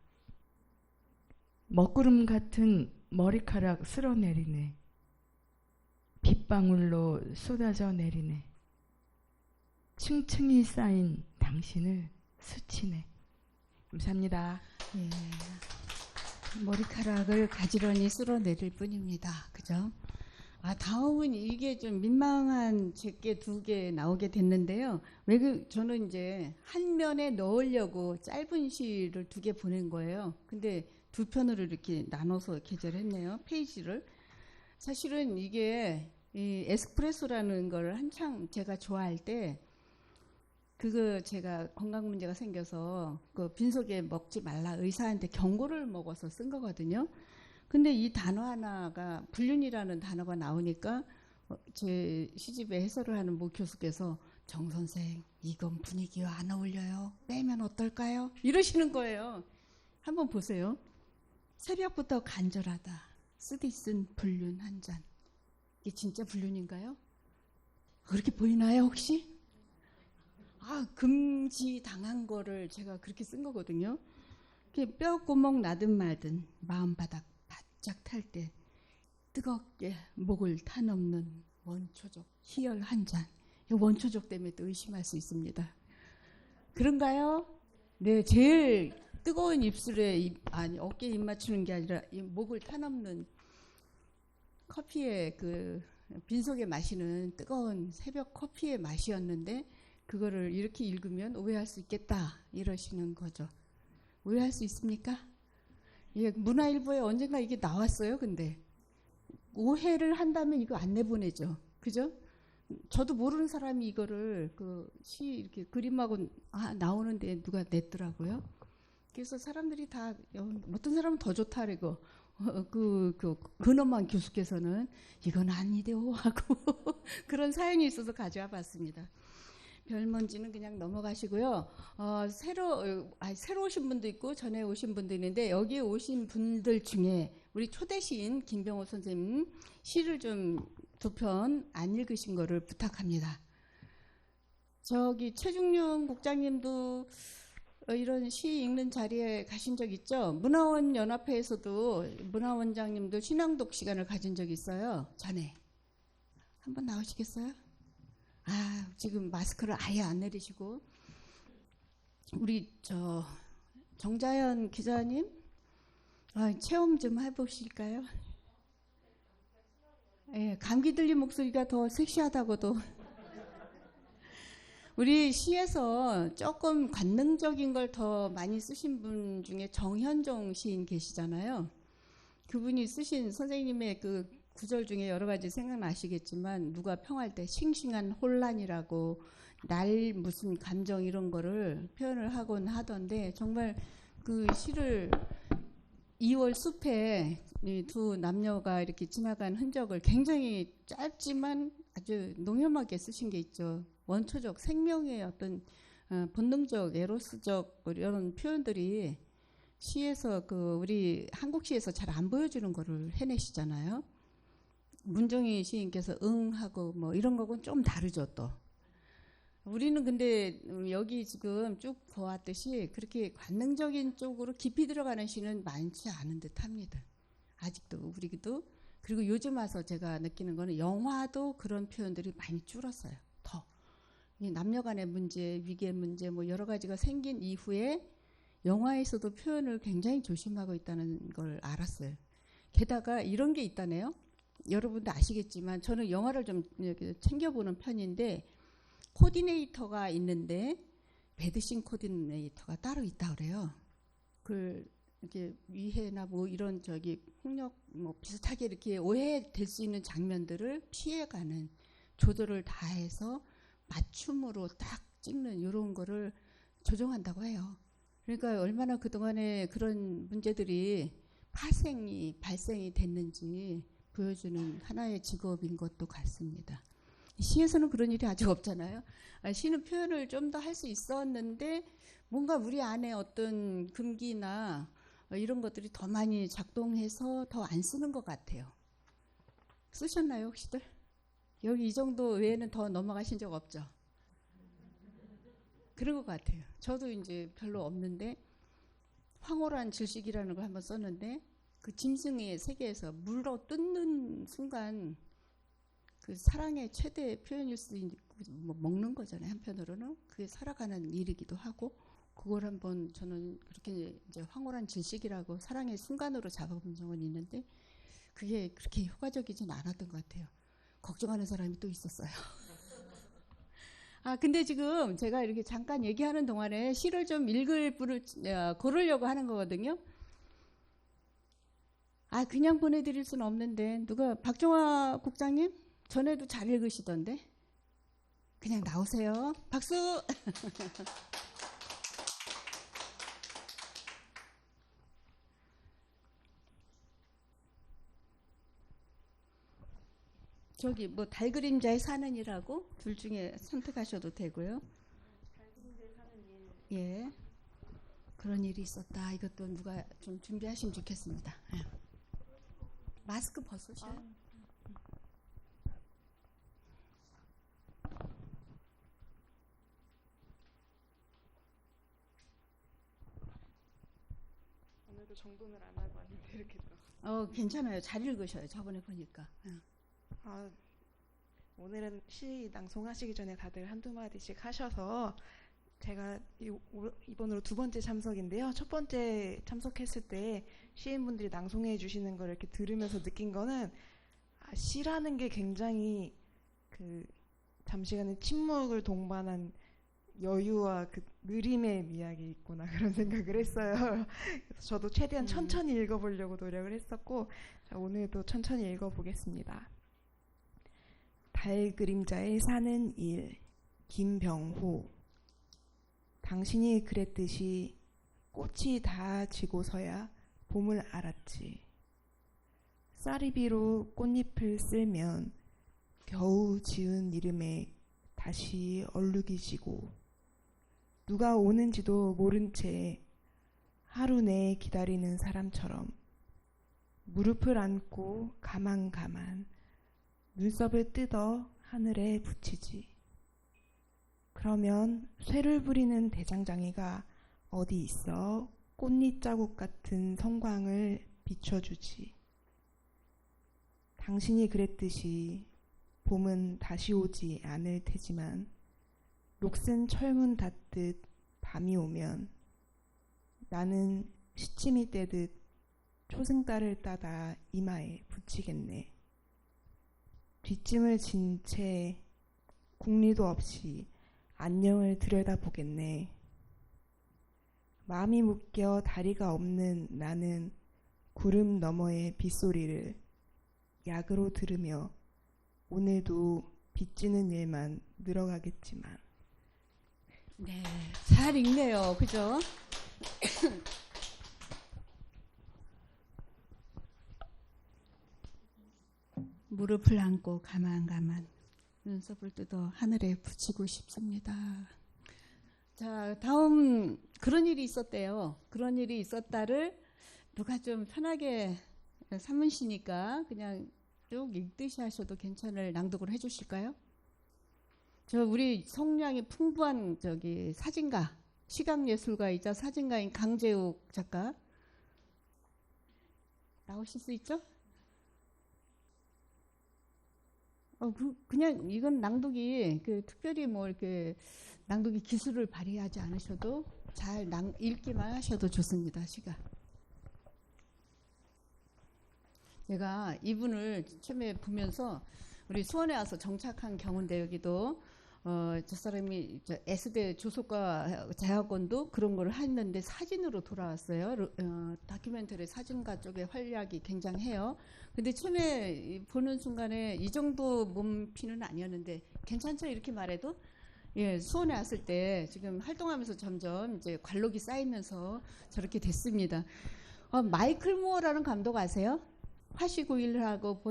[SPEAKER 13] 먹구름 같은 머리카락 쓸어내리네. 빗방울로 쏟아져 내리네. 층층이 쌓인 당신을 스치네. 감사합니다.
[SPEAKER 9] 예. 머리카락을 가지런히 쓸어내릴 뿐입니다. 그죠? 다음은 이게 좀 민망한 제게 두 개 나오게 됐는데요. 저는 이제 한 면에 넣으려고 짧은 시를 두 개 보낸 거예요. 근데 두 편으로 이렇게 나눠서 게재했네요. 페이지를. 사실은 이게 이 에스프레소라는 걸 한창 제가 좋아할 때 그거 제가 건강 문제가 생겨서 그 빈속에 먹지 말라 의사한테 경고를 먹어서 쓴 거거든요. 근데 이 단어 하나가 불륜이라는 단어가 나오니까 제 시집에 해설을 하는 모 교수께서 정 선생 이건 분위기와 안 어울려요. 빼면 어떨까요? 이러시는 거예요. 한번 보세요. 새벽부터 간절하다. 쓰디 쓴 불륜 한 잔. 이게 진짜 불륜인가요? 그렇게 보이나요 혹시? 금지 당한 거를 제가 그렇게 쓴 거거든요. 뼈구멍 나든 말든 마음바닥 바짝 탈 때 뜨겁게 목을 타넘는 원초적 희열 한 잔. 이 원초적 때문에 또 의심할 수 있습니다. 그런가요? 네, 제일 뜨거운 입술에 어깨에 입 맞추는 게 아니라 이 목을 타넘는 커피의 그 빈속에 마시는 뜨거운 새벽 커피의 맛이었는데 그거를 이렇게 읽으면 오해할 수 있겠다 이러시는 거죠. 오해할 수 있습니까? 예, 문화일보에 언젠가 이게 나왔어요. 근데 오해를 한다면 이거 안 내보내죠. 그죠? 저도 모르는 사람이 이거를 그 시 이렇게 그림하고 나오는데 누가 냈더라고요. 그래서 사람들이 다 어떤 사람은 더 좋다 그러고 근엄한 교수께서는 이건 아니대요 하고 그런 사연이 있어서 가져와 봤습니다. 별먼지는 그냥 넘어가시고요. 새로 오신 분도 있고 전에 오신 분도 있는데 여기 오신 분들 중에 우리 초대 시인 김병호 선생님 시를 좀 두 편 안 읽으신 거를 부탁합니다. 저기 최중룡 국장님도 이런 시 읽는 자리에 가신 적 있죠? 문화원 연합회에서도 문화원장님도 신앙독 시간을 가진 적이 있어요. 전에. 한번 나오시겠어요? 지금 마스크를 아예 안 내리시고 우리 정자연 기자님 체험 좀 해보실까요? 예, 감기 들린 목소리가 더 섹시하다고도. 우리 시에서 조금 관능적인 걸 더 많이 쓰신 분 중에 정현종 시인 계시잖아요. 그분이 쓰신 선생님의 그 구절 중에 여러 가지 생각나시겠지만 누가 평할 때 싱싱한 혼란이라고 날 무슨 감정 이런 거를 표현을 하곤 하던데 정말 그 시를 2월 숲에 이 두 남녀가 이렇게 지나간 흔적을 굉장히 짧지만 아주 농염하게 쓰신 게 있죠. 원초적 생명의 어떤 본능적 에로스적 이런 표현들이 시에서 우리 한국 시에서 잘 안 보여주는 거를 해내시잖아요. 문정희 시인께서 응하고 뭐 이런 거하고는 좀 다르죠 또. 우리는 근데 여기 지금 쭉 보았듯이 그렇게 관능적인 쪽으로 깊이 들어가는 시는 많지 않은 듯합니다. 아직도 우리도. 그리고 요즘 와서 제가 느끼는 거는 영화도 그런 표현들이 많이 줄었어요. 더 남녀 간의 문제, 위계 문제 뭐 여러 가지가 생긴 이후에 영화에서도 표현을 굉장히 조심하고 있다는 걸 알았어요. 게다가 이런 게 있다네요. 여러분도 아시겠지만 저는 영화를 좀 챙겨보는 편인데 코디네이터가 있는데 배드신 코디네이터가 따로 있다 그래요. 이렇게 위해나 뭐 이런 저기 폭력 뭐 비슷하게 이렇게 오해될 수 있는 장면들을 피해가는 조절을 다 해서 맞춤으로 딱 찍는 이런 거를 조정한다고 해요. 그러니까 얼마나 그동안에 그런 문제들이 발생이 됐는지 보여주는 하나의 직업인 것도 같습니다. 시에서는 그런 일이 아직 없잖아요. 시는 표현을 좀 더 할 수 있었는데 뭔가 우리 안에 어떤 금기나 이런 것들이 더 많이 작동해서 더 안 쓰는 것 같아요. 쓰셨나요, 혹시들? 여기 이 정도 외에는 더 넘어가신 적 없죠? 그런 것 같아요. 저도 이제 별로 없는데 황홀한 질식이라는 걸 한번 썼는데 그 짐승의 세계에서 물로 뜯는 순간 그 사랑의 최대 표현일 수 있는 뭐 먹는 거잖아요. 한편으로는 그게 살아가는 일이기도 하고 그걸 한번 저는 그렇게 이제 황홀한 질식이라고 사랑의 순간으로 잡아본 적은 있는데 그게 그렇게 효과적이진 않았던 것 같아요. 걱정하는 사람이 또 있었어요. 근데 지금 제가 이렇게 잠깐 얘기하는 동안에 시를 좀 읽을 분을 고르려고 하는 거거든요. 그냥 보내드릴 수는 없는데 누가 박정화 국장님 전에도 잘 읽으시던데 그냥 나오세요. 박수. 저기 뭐 달그림자의 사는 일하고 둘 중에 선택하셔도 되고요. 달그림자의 사는 일. 예. 그런 일이 있었다. 이것도 누가 좀 준비하시면 좋겠습니다. 예. 마스크 벗으셔요.
[SPEAKER 14] 오늘도 정돈을 안 하고 왔는데 이렇게 또.
[SPEAKER 9] 괜찮아요. 잘 읽으셔요. 저번에 보니까.
[SPEAKER 14] 오늘은 시 낭송하시기 전에 다들 한두 마디씩 하셔서 제가 이번으로 두 번째 참석인데요. 첫 번째 참석했을 때 시인분들이 낭송해 주시는 걸 이렇게 들으면서 느낀 거는 시라는 게 굉장히 그 잠시간의 침묵을 동반한 여유와 그 느림의 미학이 있구나 그런 생각을 했어요. 그래서 저도 최대한 천천히 읽어보려고 노력을 했었고 자, 오늘도 천천히 읽어보겠습니다. 달그림자에 사는 일 김병호. 당신이 그랬듯이 꽃이 다 지고서야 봄을 알았지. 쌀이비로 꽃잎을 쓸면 겨우 지은 이름에 다시 얼룩이 지고 누가 오는지도 모른 채 하루 내 기다리는 사람처럼 무릎을 안고 가만 눈썹을 뜯어 하늘에 붙이지. 그러면 쇠를 부리는 대장장이가 어디 있어 꽃잎 자국 같은 성광을 비춰주지. 당신이 그랬듯이 봄은 다시 오지 않을 테지만 녹슨 철문 닿듯 밤이 오면 나는 시치미 떼듯 초승달을 따다 이마에 붙이겠네. 뒷짐을 진 채 국리도 없이 안녕을 들여다보겠네. 마음이 묶여 다리가 없는 나는 구름 너머의 빗소리를 약으로 들으며 오늘도 빚지는 일만 늘어가겠지만.
[SPEAKER 9] 네, 잘 읽네요. 그죠? 무릎을 안고 가만 눈썹을 뜯어 하늘에 붙이고 싶습니다. 자, 다음 그런 일이 있었대요. 그런 일이 있었다를 누가 좀 편하게 삼으시니까 그냥 쭉 읽듯이 하셔도 괜찮을 낭독을 해주실까요? 저 우리 성량이 풍부한 저기 사진가, 시각예술가이자 사진가인 강재욱 작가 나오실 수 있죠? 그냥 이건 낭독이 특별히 뭐 이렇게 낭독이 기술을 발휘하지 않으셔도 잘 읽기만 하셔도 좋습니다. 시가. 제가 이분을 처음에 보면서 우리 수원에 와서 정착한 경우인데 여기도 저 사람이 S대 조속과 재학원도 그런 걸 했는데 사진으로 돌아왔어요. 다큐멘터리 사진가 쪽에 활약이 굉장해요. 근데 처음에 보는 순간에 이 정도 몸피는 아니었는데 괜찮죠? 이렇게 말해도? 예, 수원에 왔을 때 지금 활동하면서 점점 이제 관록이 쌓이면서 저렇게 됐습니다. 마이클 무어라는 감독 아세요? 89일하고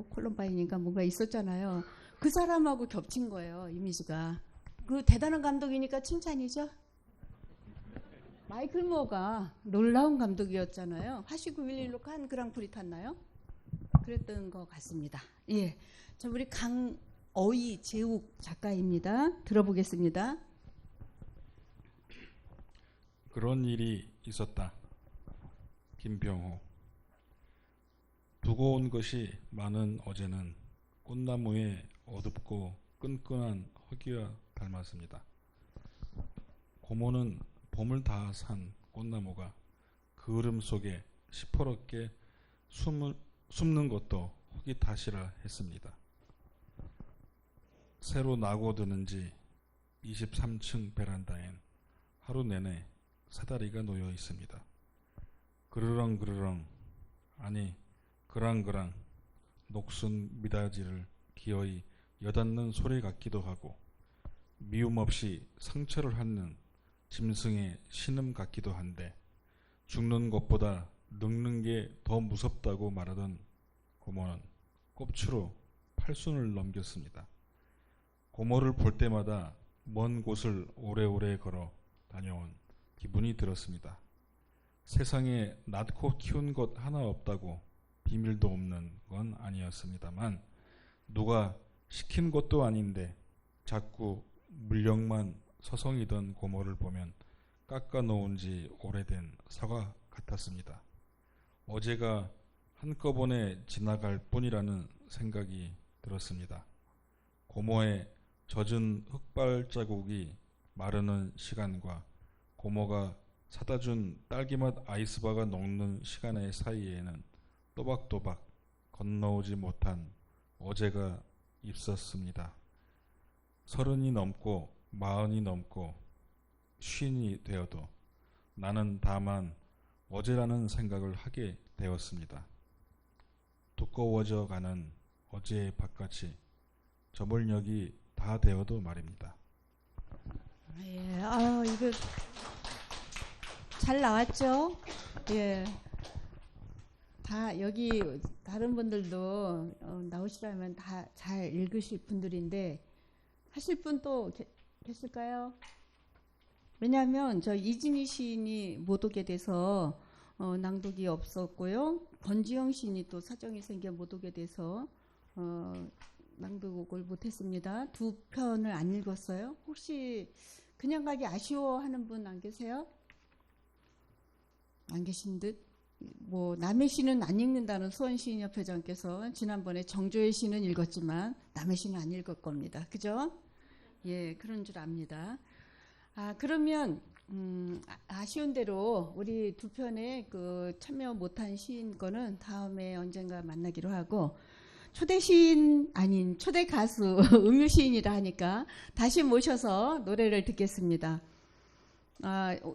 [SPEAKER 9] 콜럼바인인가 뭔가 있었잖아요. 그 사람하고 겹친 거예요, 이미지가. 그 대단한 감독이니까 칭찬이죠? 마이클 무어가 놀라운 감독이었잖아요. 8911로 칸 그랑프리 탔나요? 그랬던 것 같습니다. 예. 자, 우리 강어이 제욱 작가입니다. 들어보겠습니다.
[SPEAKER 15] 그런 일이 있었다. 김병호. 두고 온 것이 많은 어제는 꽃나무에 어둡고 끈끈한 허기와 닮았습니다. 고모는 봄을 다 산 꽃나무가 그을음 속에 시퍼렇게 숨는 것도 허기 탓이라 했습니다. 새로 나고드는지 23층 베란다엔 하루 내내 사다리가 놓여 있습니다. 그르렁 아니 그랑그랑 녹슨 미닫이를 기어이 여닫는 소리 같기도 하고 미움 없이 상처를 핥는 짐승의 신음 같기도 한데 죽는 것보다 늙는 게 더 무섭다고 말하던 고모는 꼽추로 팔순을 넘겼습니다. 고모를 볼 때마다 먼 곳을 오래오래 걸어 다녀온 기분이 들었습니다. 세상에 낳고 키운 것 하나 없다고 비밀도 없는 건 아니었습니다만 누가 시킨 것도 아닌데 자꾸 물력만 서성이던 고모를 보면 깎아놓은 지 오래된 사과 같았습니다. 어제가 한꺼번에 지나갈 뿐이라는 생각이 들었습니다. 고모의 젖은 흙발자국이 마르는 시간과 고모가 사다준 딸기맛 아이스바가 녹는 시간의 사이에는 또박또박 건너오지 못한 어제가 있었습니다. 30이 넘고 40이 넘고 50이 되어도 나는 다만 어제라는 생각을 하게 되었습니다. 두꺼워져 가는 어제의 바깥이 저물녘이 다 되어도 말입니다.
[SPEAKER 9] 예, 이거 잘 나왔죠? 예. 다 여기 다른 분들도 나오시라면 다 잘 읽으실 분들인데 하실 분 또 계실까요? 왜냐하면 저 이진희 시인이 못 오게 돼서 낭독이 없었고요. 권지영 시인이 또 사정이 생겨 못 오게 돼서 낭독을 못했습니다. 두 편을 안 읽었어요. 혹시 그냥 가기 아쉬워하는 분 안 계세요? 안 계신 듯? 뭐 남의 시는 안 읽는다는 수원시인협회장께서 지난번에 정조의 시는 읽었지만 남의 시는 안 읽을 겁니다. 그죠? 예, 그런 줄 압니다. 그러면 아쉬운 대로 우리 두 편의 그 참여 못한 시인 거는 다음에 언젠가 만나기로 하고 초대 시인 아닌 초대 가수 음유 시인이라 하니까 다시 모셔서 노래를 듣겠습니다.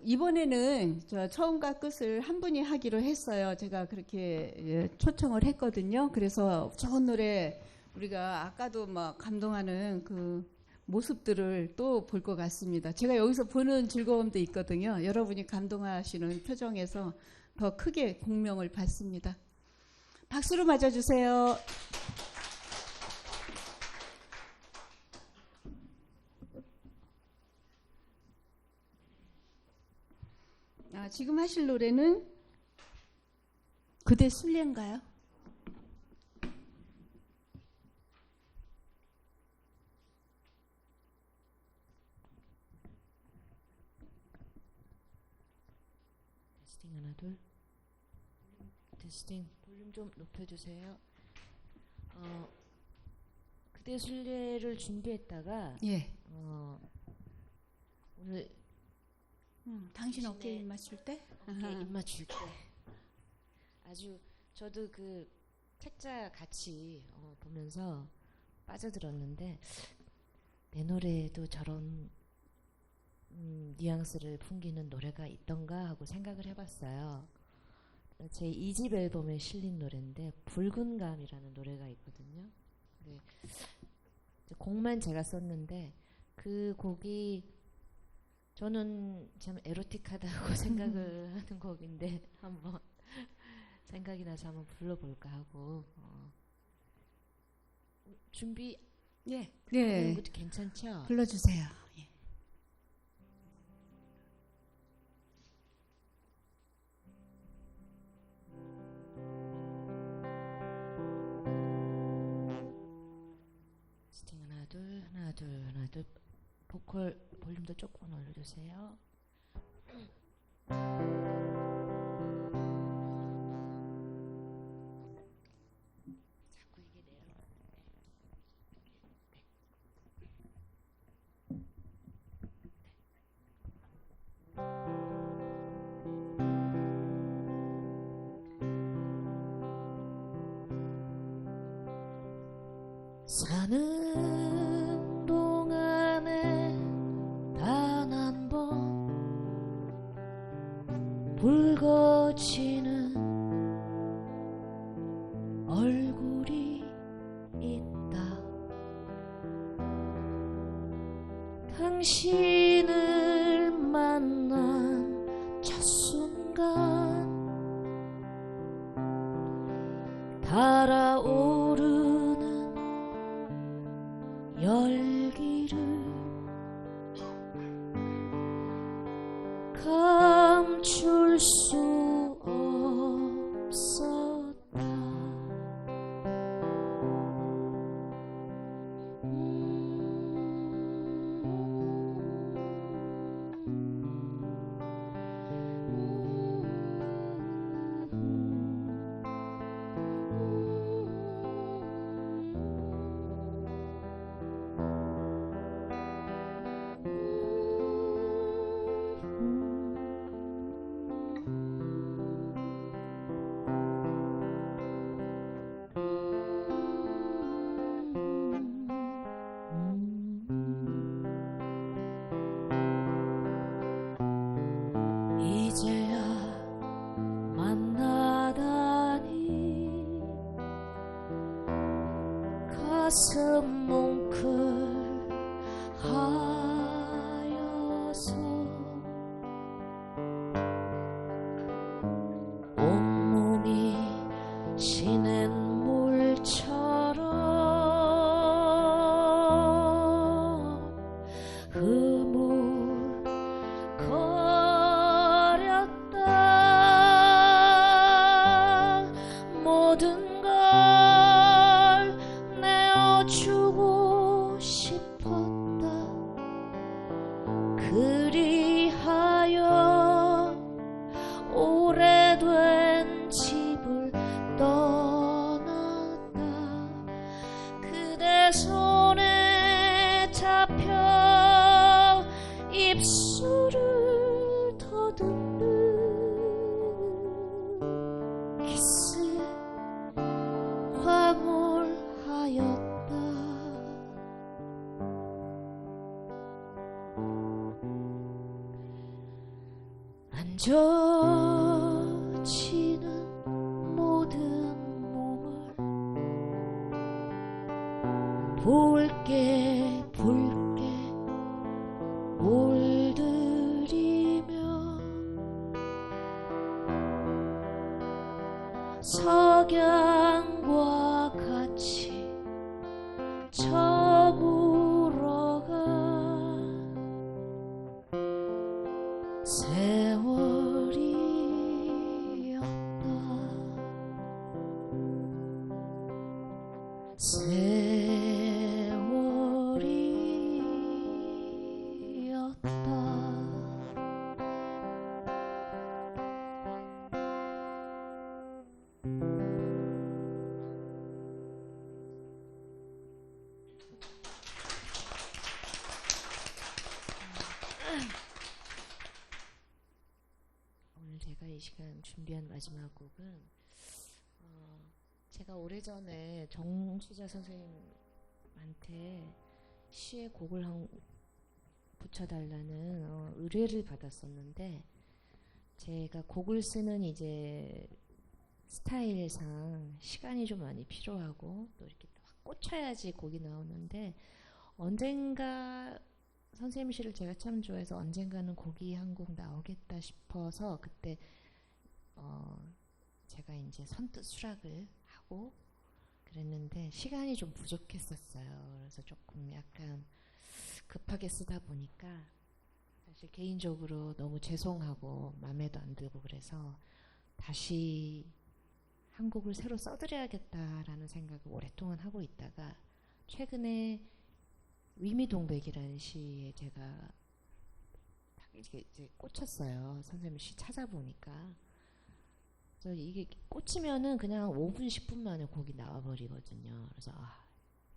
[SPEAKER 9] 이번에는 저 처음과 끝을 한 분이 하기로 했어요. 제가 그렇게 초청을 했거든요. 그래서 좋은 노래 우리가 아까도 막 감동하는 그 모습들을 또 볼 것 같습니다. 제가 여기서 보는 즐거움도 있거든요. 여러분이 감동하시는 표정에서 더 크게 공명을 받습니다. 박수로 맞아주세요. 지금 하실 노래는 그대 순례인가요?
[SPEAKER 2] 테스팅 하나 둘. 테스팅 볼륨 좀 높여주세요. 그대 순례를 준비했다가
[SPEAKER 9] 예.
[SPEAKER 2] 오늘
[SPEAKER 9] 당신 어깨에 입 맞출 때?
[SPEAKER 2] 어깨에 입 맞출 때 아주 저도 그 책자 같이 보면서 빠져들었는데 내 노래에도 저런 뉘앙스를 풍기는 노래가 있던가 하고 생각을 해봤어요. 제 2집 앨범에 실린 노래인데 붉은 감이라는 노래가 있거든요. 네. 곡만 제가 썼는데 그 곡이 저는 참 에로틱하다고 생각을 하는 곡인데 한번 생각이 나서 한번 불러볼까 하고 준비
[SPEAKER 9] 네.
[SPEAKER 2] 하는 것도 괜찮죠?
[SPEAKER 9] 불러주세요. 예.
[SPEAKER 2] 스팅 하나 둘 하나 둘 하나 둘 보컬 볼륨도 조금 올려주세요. 자꾸 이게 내려가네. 사는 동안에 단 한 번 붉어지는 얼굴이 있다. 당신을 만난 첫 순간 달아오르는 열기를 감출 수 없었다. 이제야 만나다니 가슴 뭉클하여서 온몸이 시냇물처럼 흐물거렸다. 모든 걸 내어주고 싶었다. 그리하여 오래된 집을 떠났다. 그대 손에 잡혀 입술을 더듬는 키스 화물하였다. 만져지는 모든 몸을 붉게 붉게 물들이며 석양과 같이 저물어가 세월이었다. 오늘 제가 이 시간 준비한 마지막 곡은 제가 오래전에 정수자 선생님한테 시에 곡을 붙여달라는 의뢰를 받았었는데 제가 곡을 쓰는 이제 스타일상 시간이 좀 많이 필요하고 또 이렇게 확 꽂혀야지 곡이 나오는데 언젠가 선생님 시를 제가 참 좋아해서 언젠가는 곡이 한 곡 나오겠다 싶어서 그때 제가 이제 선뜻 수락을 하고 그랬는데 시간이 좀 부족했었어요. 그래서 조금 약간 급하게 쓰다 보니까 사실 개인적으로 너무 죄송하고 마음에도 안 들고 그래서 다시 한 곡을 새로 써드려야겠다라는 생각을 오랫동안 하고 있다가 최근에 위미동백이라는 시에 제가 이제 꽂혔어요. 선생님 시 찾아보니까. 그래서 이게 꽂히면은 그냥 5분 10분 만에 곡이 나와버리거든요. 그래서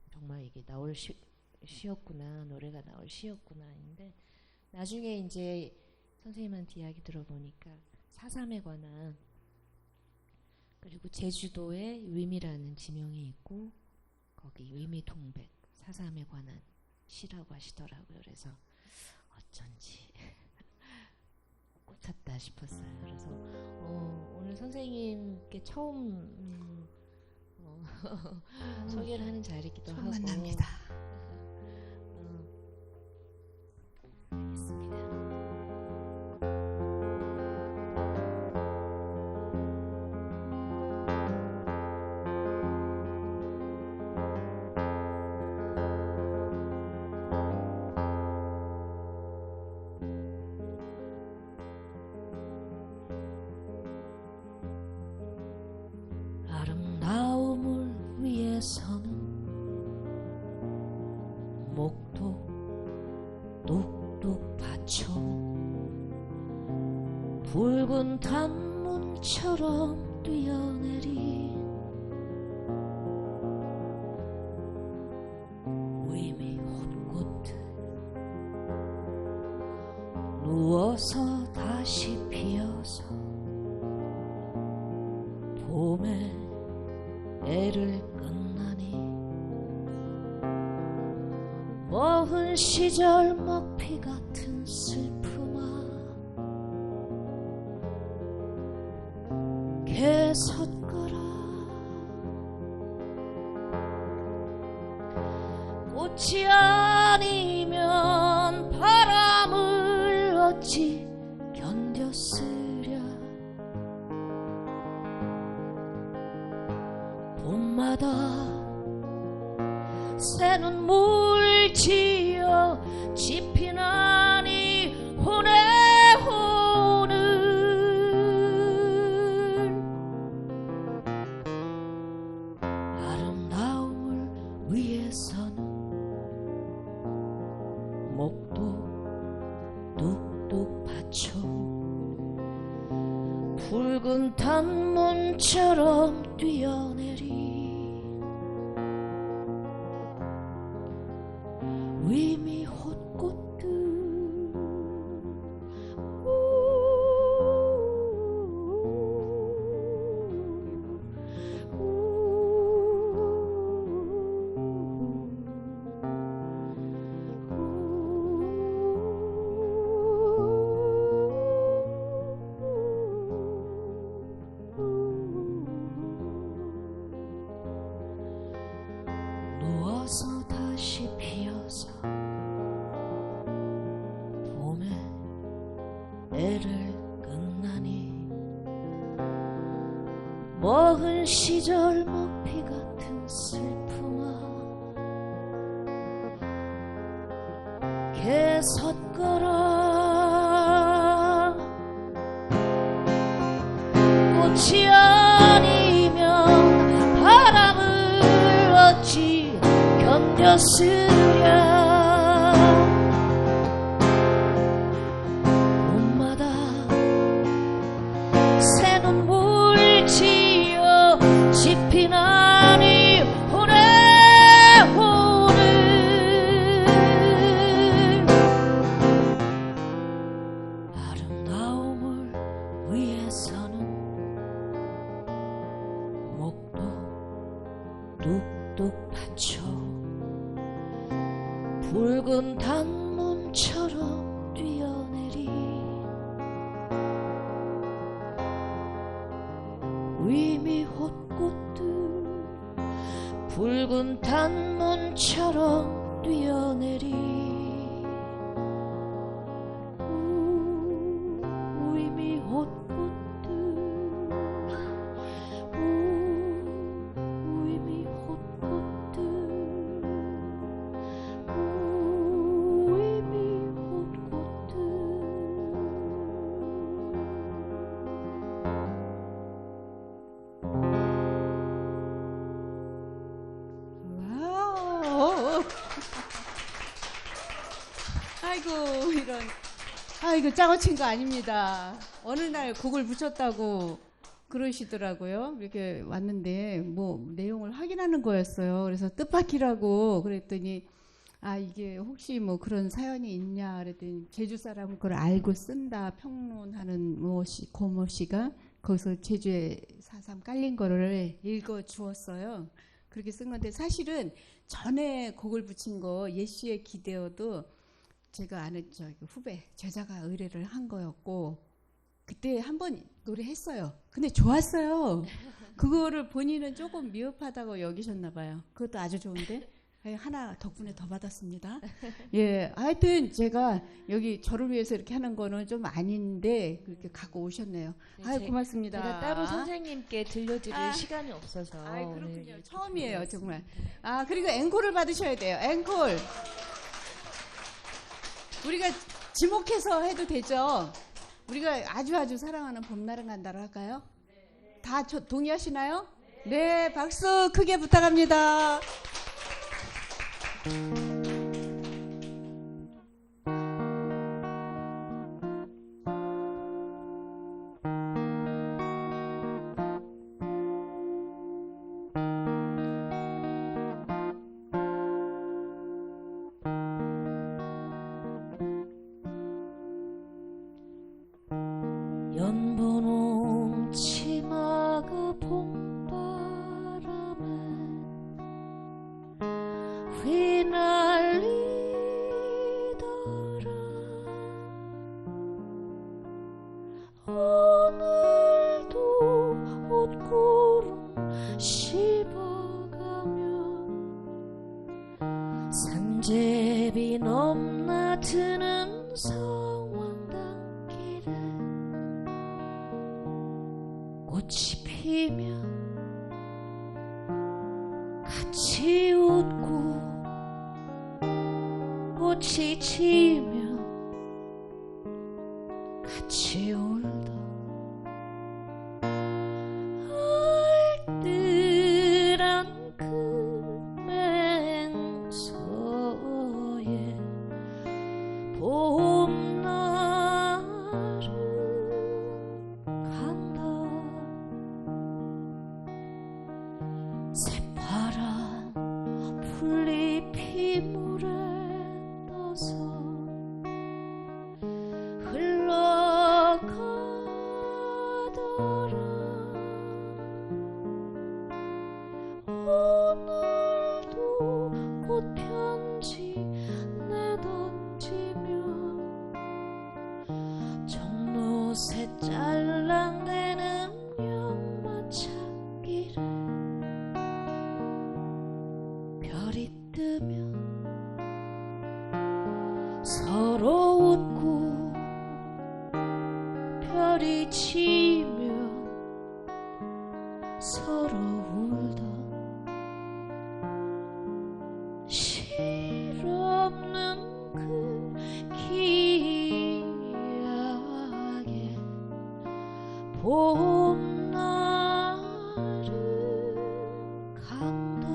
[SPEAKER 2] 정말 이게 나올 시였구나, 노래가 나올 시였구나 했는데 나중에 이제 선생님한테 이야기 들어보니까 4.3에 관한 그리고 제주도에 위미라는 지명이 있고 거기 위미동백 4.3에 관한 시라고 하시더라고요. 그래서 어쩐지 꽂혔다 싶었어요. 그래서 오늘 선생님께 처음 소개를 하는 자리이기도 하고
[SPEAKER 9] 만납니다.
[SPEAKER 2] 알겠습니다.
[SPEAKER 16] 아름다움을 위해서는 목도 뚝뚝 받쳐온 붉은 단문처럼 뛰어내린 위미 헛꽃들 누워서 다시 피어서 봄에 애를 끝나니 먼 시절 먹피 같은 슬픔아 개섰거라 꽃이 아니면 바람을 어찌 견뎠으랴 봄마다 새 눈물 지어 지피나니 오늘 아름다움을 위해서는 목도 뚝뚝 받쳐 붉은 단문처럼 뛰어내리 위미 헛꽃들 누워서 다시 피어서 봄에 애를 끝나니 먼 시절 먹피 같은 슬픔아 개섰거라 꽃이 아니면 바람을 어찌 견뎠으랴 봄마다 새 눈물 지어 지피나니 오늘 아름다움을 위해서는 목도 뚝뚝 받쳐 붉은 단문처럼 뛰어내리 위미 헛꽃들 붉은 단문처럼 뛰어내리 위미 헛꽃들 위미 헛꽃들 위미 헛꽃들
[SPEAKER 1] 와우. 아이고 이런. 아이고 짜고 친 거 아닙니다. 어느 날 곡을 붙였다고 그러시더라고요. 이렇게 왔는데 뭐 내용을 확인하는 거였어요. 그래서 뜻밖이라고 그랬더니 아 이게 혹시 뭐 그런 사연이 있냐 그랬더니 제주 사람은 그걸 알고 쓴다 평론하는 무엇이 고모 씨가 거기서 제주에 4.3 깔린 거를 읽어 주었어요. 그렇게 쓴 건데 사실은 전에 곡을 붙인 거 예수의 기대어도 제가 아는 저기 후배 제자가 의뢰를 한 거였고 그때 한번 노래했어요. 근데 좋았어요. 그거를 본인은 조금 미흡하다고 여기셨나 봐요. 그것도 아주 좋은데 하나 덕분에 더 받았습니다. 예, 하여튼 제가 여기 저를 위해서 이렇게 하는 거는 좀 아닌데 그렇게 갖고 오셨네요. 아유 고맙습니다.
[SPEAKER 2] 제가 따로 선생님께 들려드릴 시간이 없어서.
[SPEAKER 1] 그렇군요. 처음이에요 정말. 아 그리고 앵콜을 받으셔야 돼요. 앵콜. 우리가 지목해서 해도 되죠? 우리가 아주 사랑하는 봄날은 간다로 할까요? 다 동의하시나요? 네, 박수 크게 부탁합니다.
[SPEAKER 16] 연분홍 치마가 봄바람에 휘날리더라 오늘도 옷구름 씹어가며 산제비 넘나드는 성황단길에 꽃이 피면 같이 웃고 꽃이 지면 같이 울다 알뜰한 그 맹서에 봄날은 간다 새파란 풀잎 물에 떠서 흘러가더라 오늘도 꽃편지 내던지며 종로새 짤랑대는 연마차길에 별이 뜨면 서로 웃고 별이 지면 서로 울다 실없는 그 기약에 봄날은 간다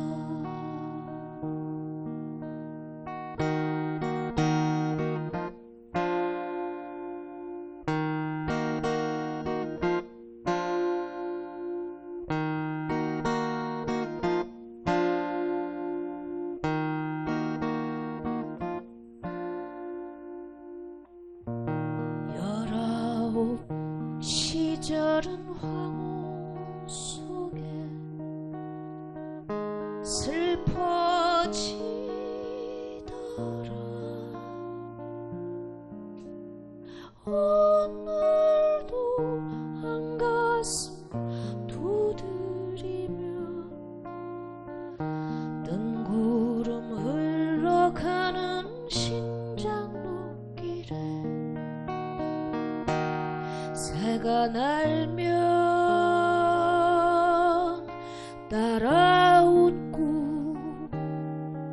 [SPEAKER 16] 시절은 황혼 속에 슬퍼지더라 오늘도 한가슴 두드리며 뜬 구름 흘러가는 신장로길에 새가 날면 따라 웃고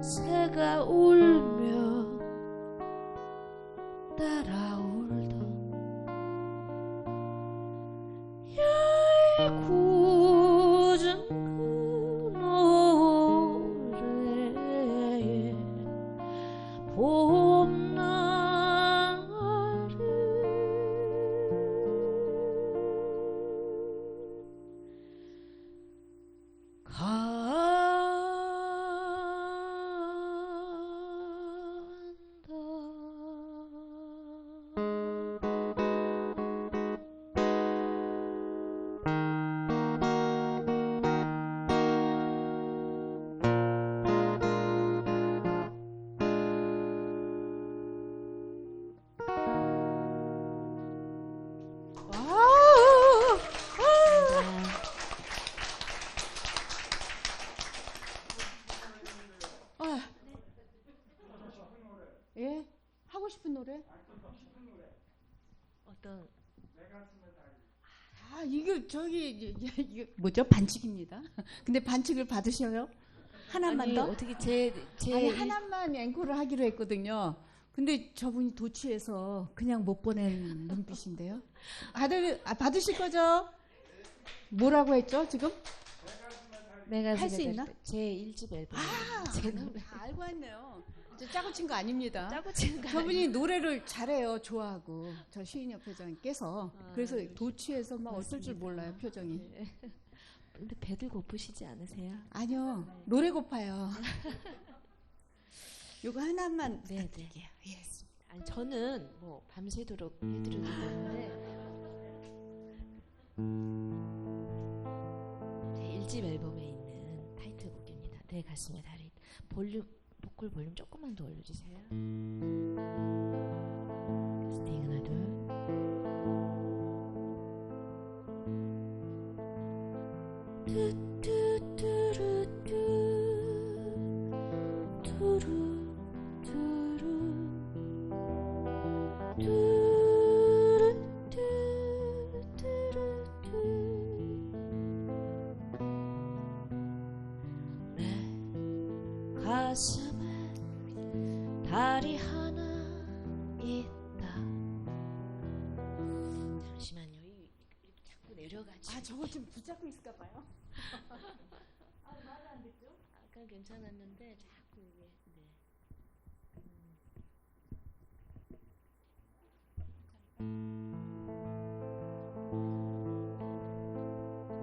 [SPEAKER 16] 새가 울면 따라 울던 얄궂은 그 노래에 봄날을
[SPEAKER 1] 예? 하고 싶은 노래?
[SPEAKER 2] 어떤
[SPEAKER 1] 아, 이거 이게 뭐죠? 반칙입니다. 근데 반칙을 받으셔요? 하나만
[SPEAKER 2] 아니,
[SPEAKER 1] 더?
[SPEAKER 2] 어떻게
[SPEAKER 1] 아니 하나만 앵콜을 하기로 했거든요. 근데 저분이 도취해서 그냥 못 보낸 눈빛인데요. 받으실 거죠? 뭐라고 했죠 지금? 할 수 있나?
[SPEAKER 2] 제 1집 앨범.
[SPEAKER 1] 제 노래. 알고 왔네요. 저 짜고 친 거 아닙니다.
[SPEAKER 2] 짜고 치는 거
[SPEAKER 1] 저분이 노래를 잘해요. 좋아하고. 저 시인협 회장께서. 그래서 도취해서 막 어쩔 줄 몰라요. 표정이.
[SPEAKER 2] 네. 근데 배들 고프시지 않으세요?
[SPEAKER 1] 아니요. 노래 고파요. 요거 하나만
[SPEAKER 2] 네,
[SPEAKER 1] 드릴게요. 예.
[SPEAKER 2] 아니 저는 뭐 밤새도록 해드려도 되는데 제 1집 앨범에 있는 타이틀곡입니다. 내 가슴에 달인. 보컬 볼륨 조금만 더 올려주세요. 스팅 하나 둘.
[SPEAKER 16] 뚜뚜뚜루뚜 투루투루 뚜루뚜루뚜루뚜 내 가슴에 달이 하나 있다.
[SPEAKER 2] 잠시만요. 이렇게 자꾸 내려가지고.
[SPEAKER 1] 아, 저거 좀 붙잡고 있을까 봐요.
[SPEAKER 2] 아, 말이 안 됐죠? 아까 괜찮았는데 자꾸 이게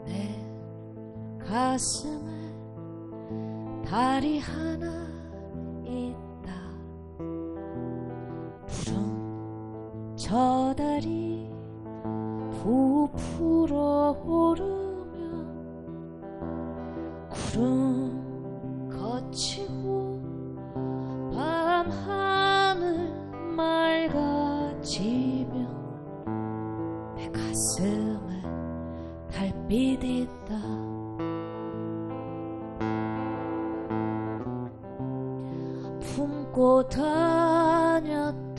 [SPEAKER 16] 내 가슴에 달이 하나 있다. 푸른 저 달이 부풀어 오르면 구름 거치고 밤하늘 맑아지면 내 가슴에 달빛 있다. 품고 다녔던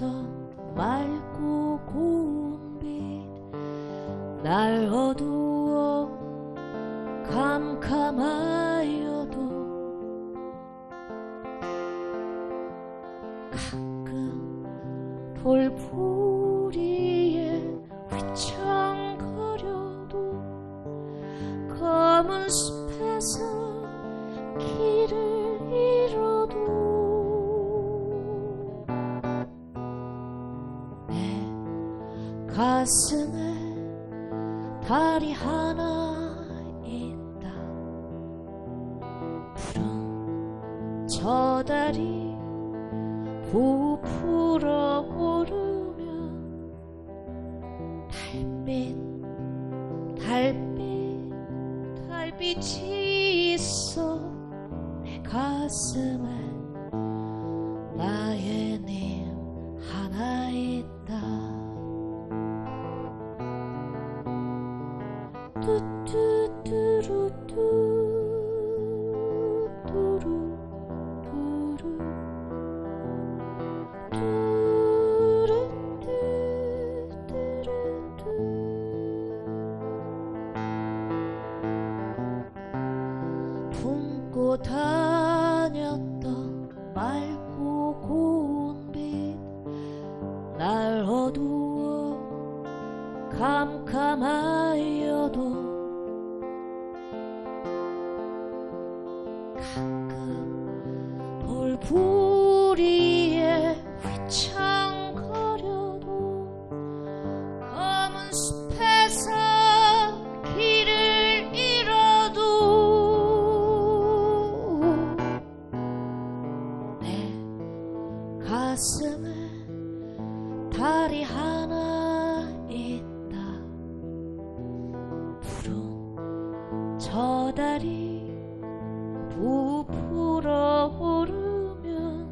[SPEAKER 16] 맑고 고운 빛 날 어두워 캄캄하여도 가끔 돌부리에 휘청거려도 검은 숲에서 길을 잃어도 내 가슴에 달이 하나 있다. 푸른 저 달이 부풀어 오르면 달빛이 있어 내 가슴에 나의 님 하나 있다. 품고 다녔던 맑고 고운 빛 날 어두워 캄캄하여도 가끔 돌부리에 휘청거려도 검은 숲에서 길을 잃어도 내 가슴에 달이 하나 있다. 푸른 저 달이 부풀어 오르면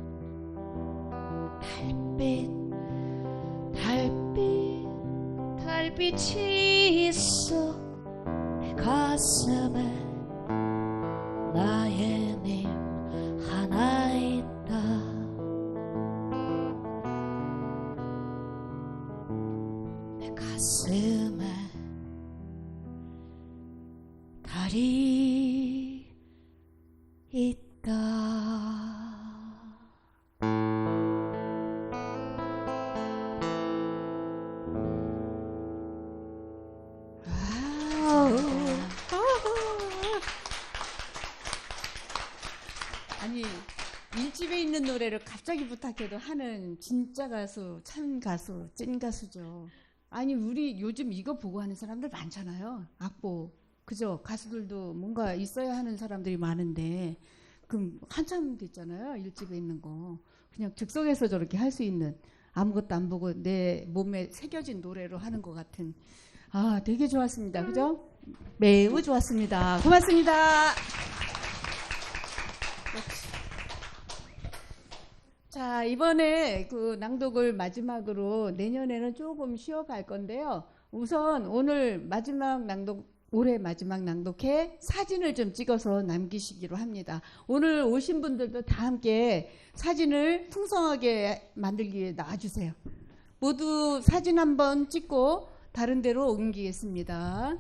[SPEAKER 16] 달빛이 있어 내 가슴에 나의 님 하나 있다. 내 가슴에 달이 있다.
[SPEAKER 1] 아니 일집에 있는 노래를 갑자기 부탁해도 하는 진짜 가수, 참 가수, 찐 가수죠. 아니 우리 요즘 이거 보고 하는 사람들 많잖아요. 악보 그죠? 가수들도 뭔가 있어야 하는 사람들이 많은데 그럼 한참 됐잖아요. 일집에 있는 거 그냥 즉석에서 저렇게 할 수 있는 아무것도 안 보고 내 몸에 새겨진 노래로 하는 것 같은 아 되게 좋았습니다. 그죠? 매우 좋았습니다. 고맙습니다. 자 이번에 그 낭독을 마지막으로 내년에는 조금 쉬어갈 건데요. 우선 오늘 마지막 낭독 올해 마지막 낭독회 사진을 좀 찍어서 남기시기로 합니다. 오늘 오신 분들도 다 함께 사진을 풍성하게 만들기 위해 나와주세요. 모두 사진 한번 찍고 다른 데로 옮기겠습니다.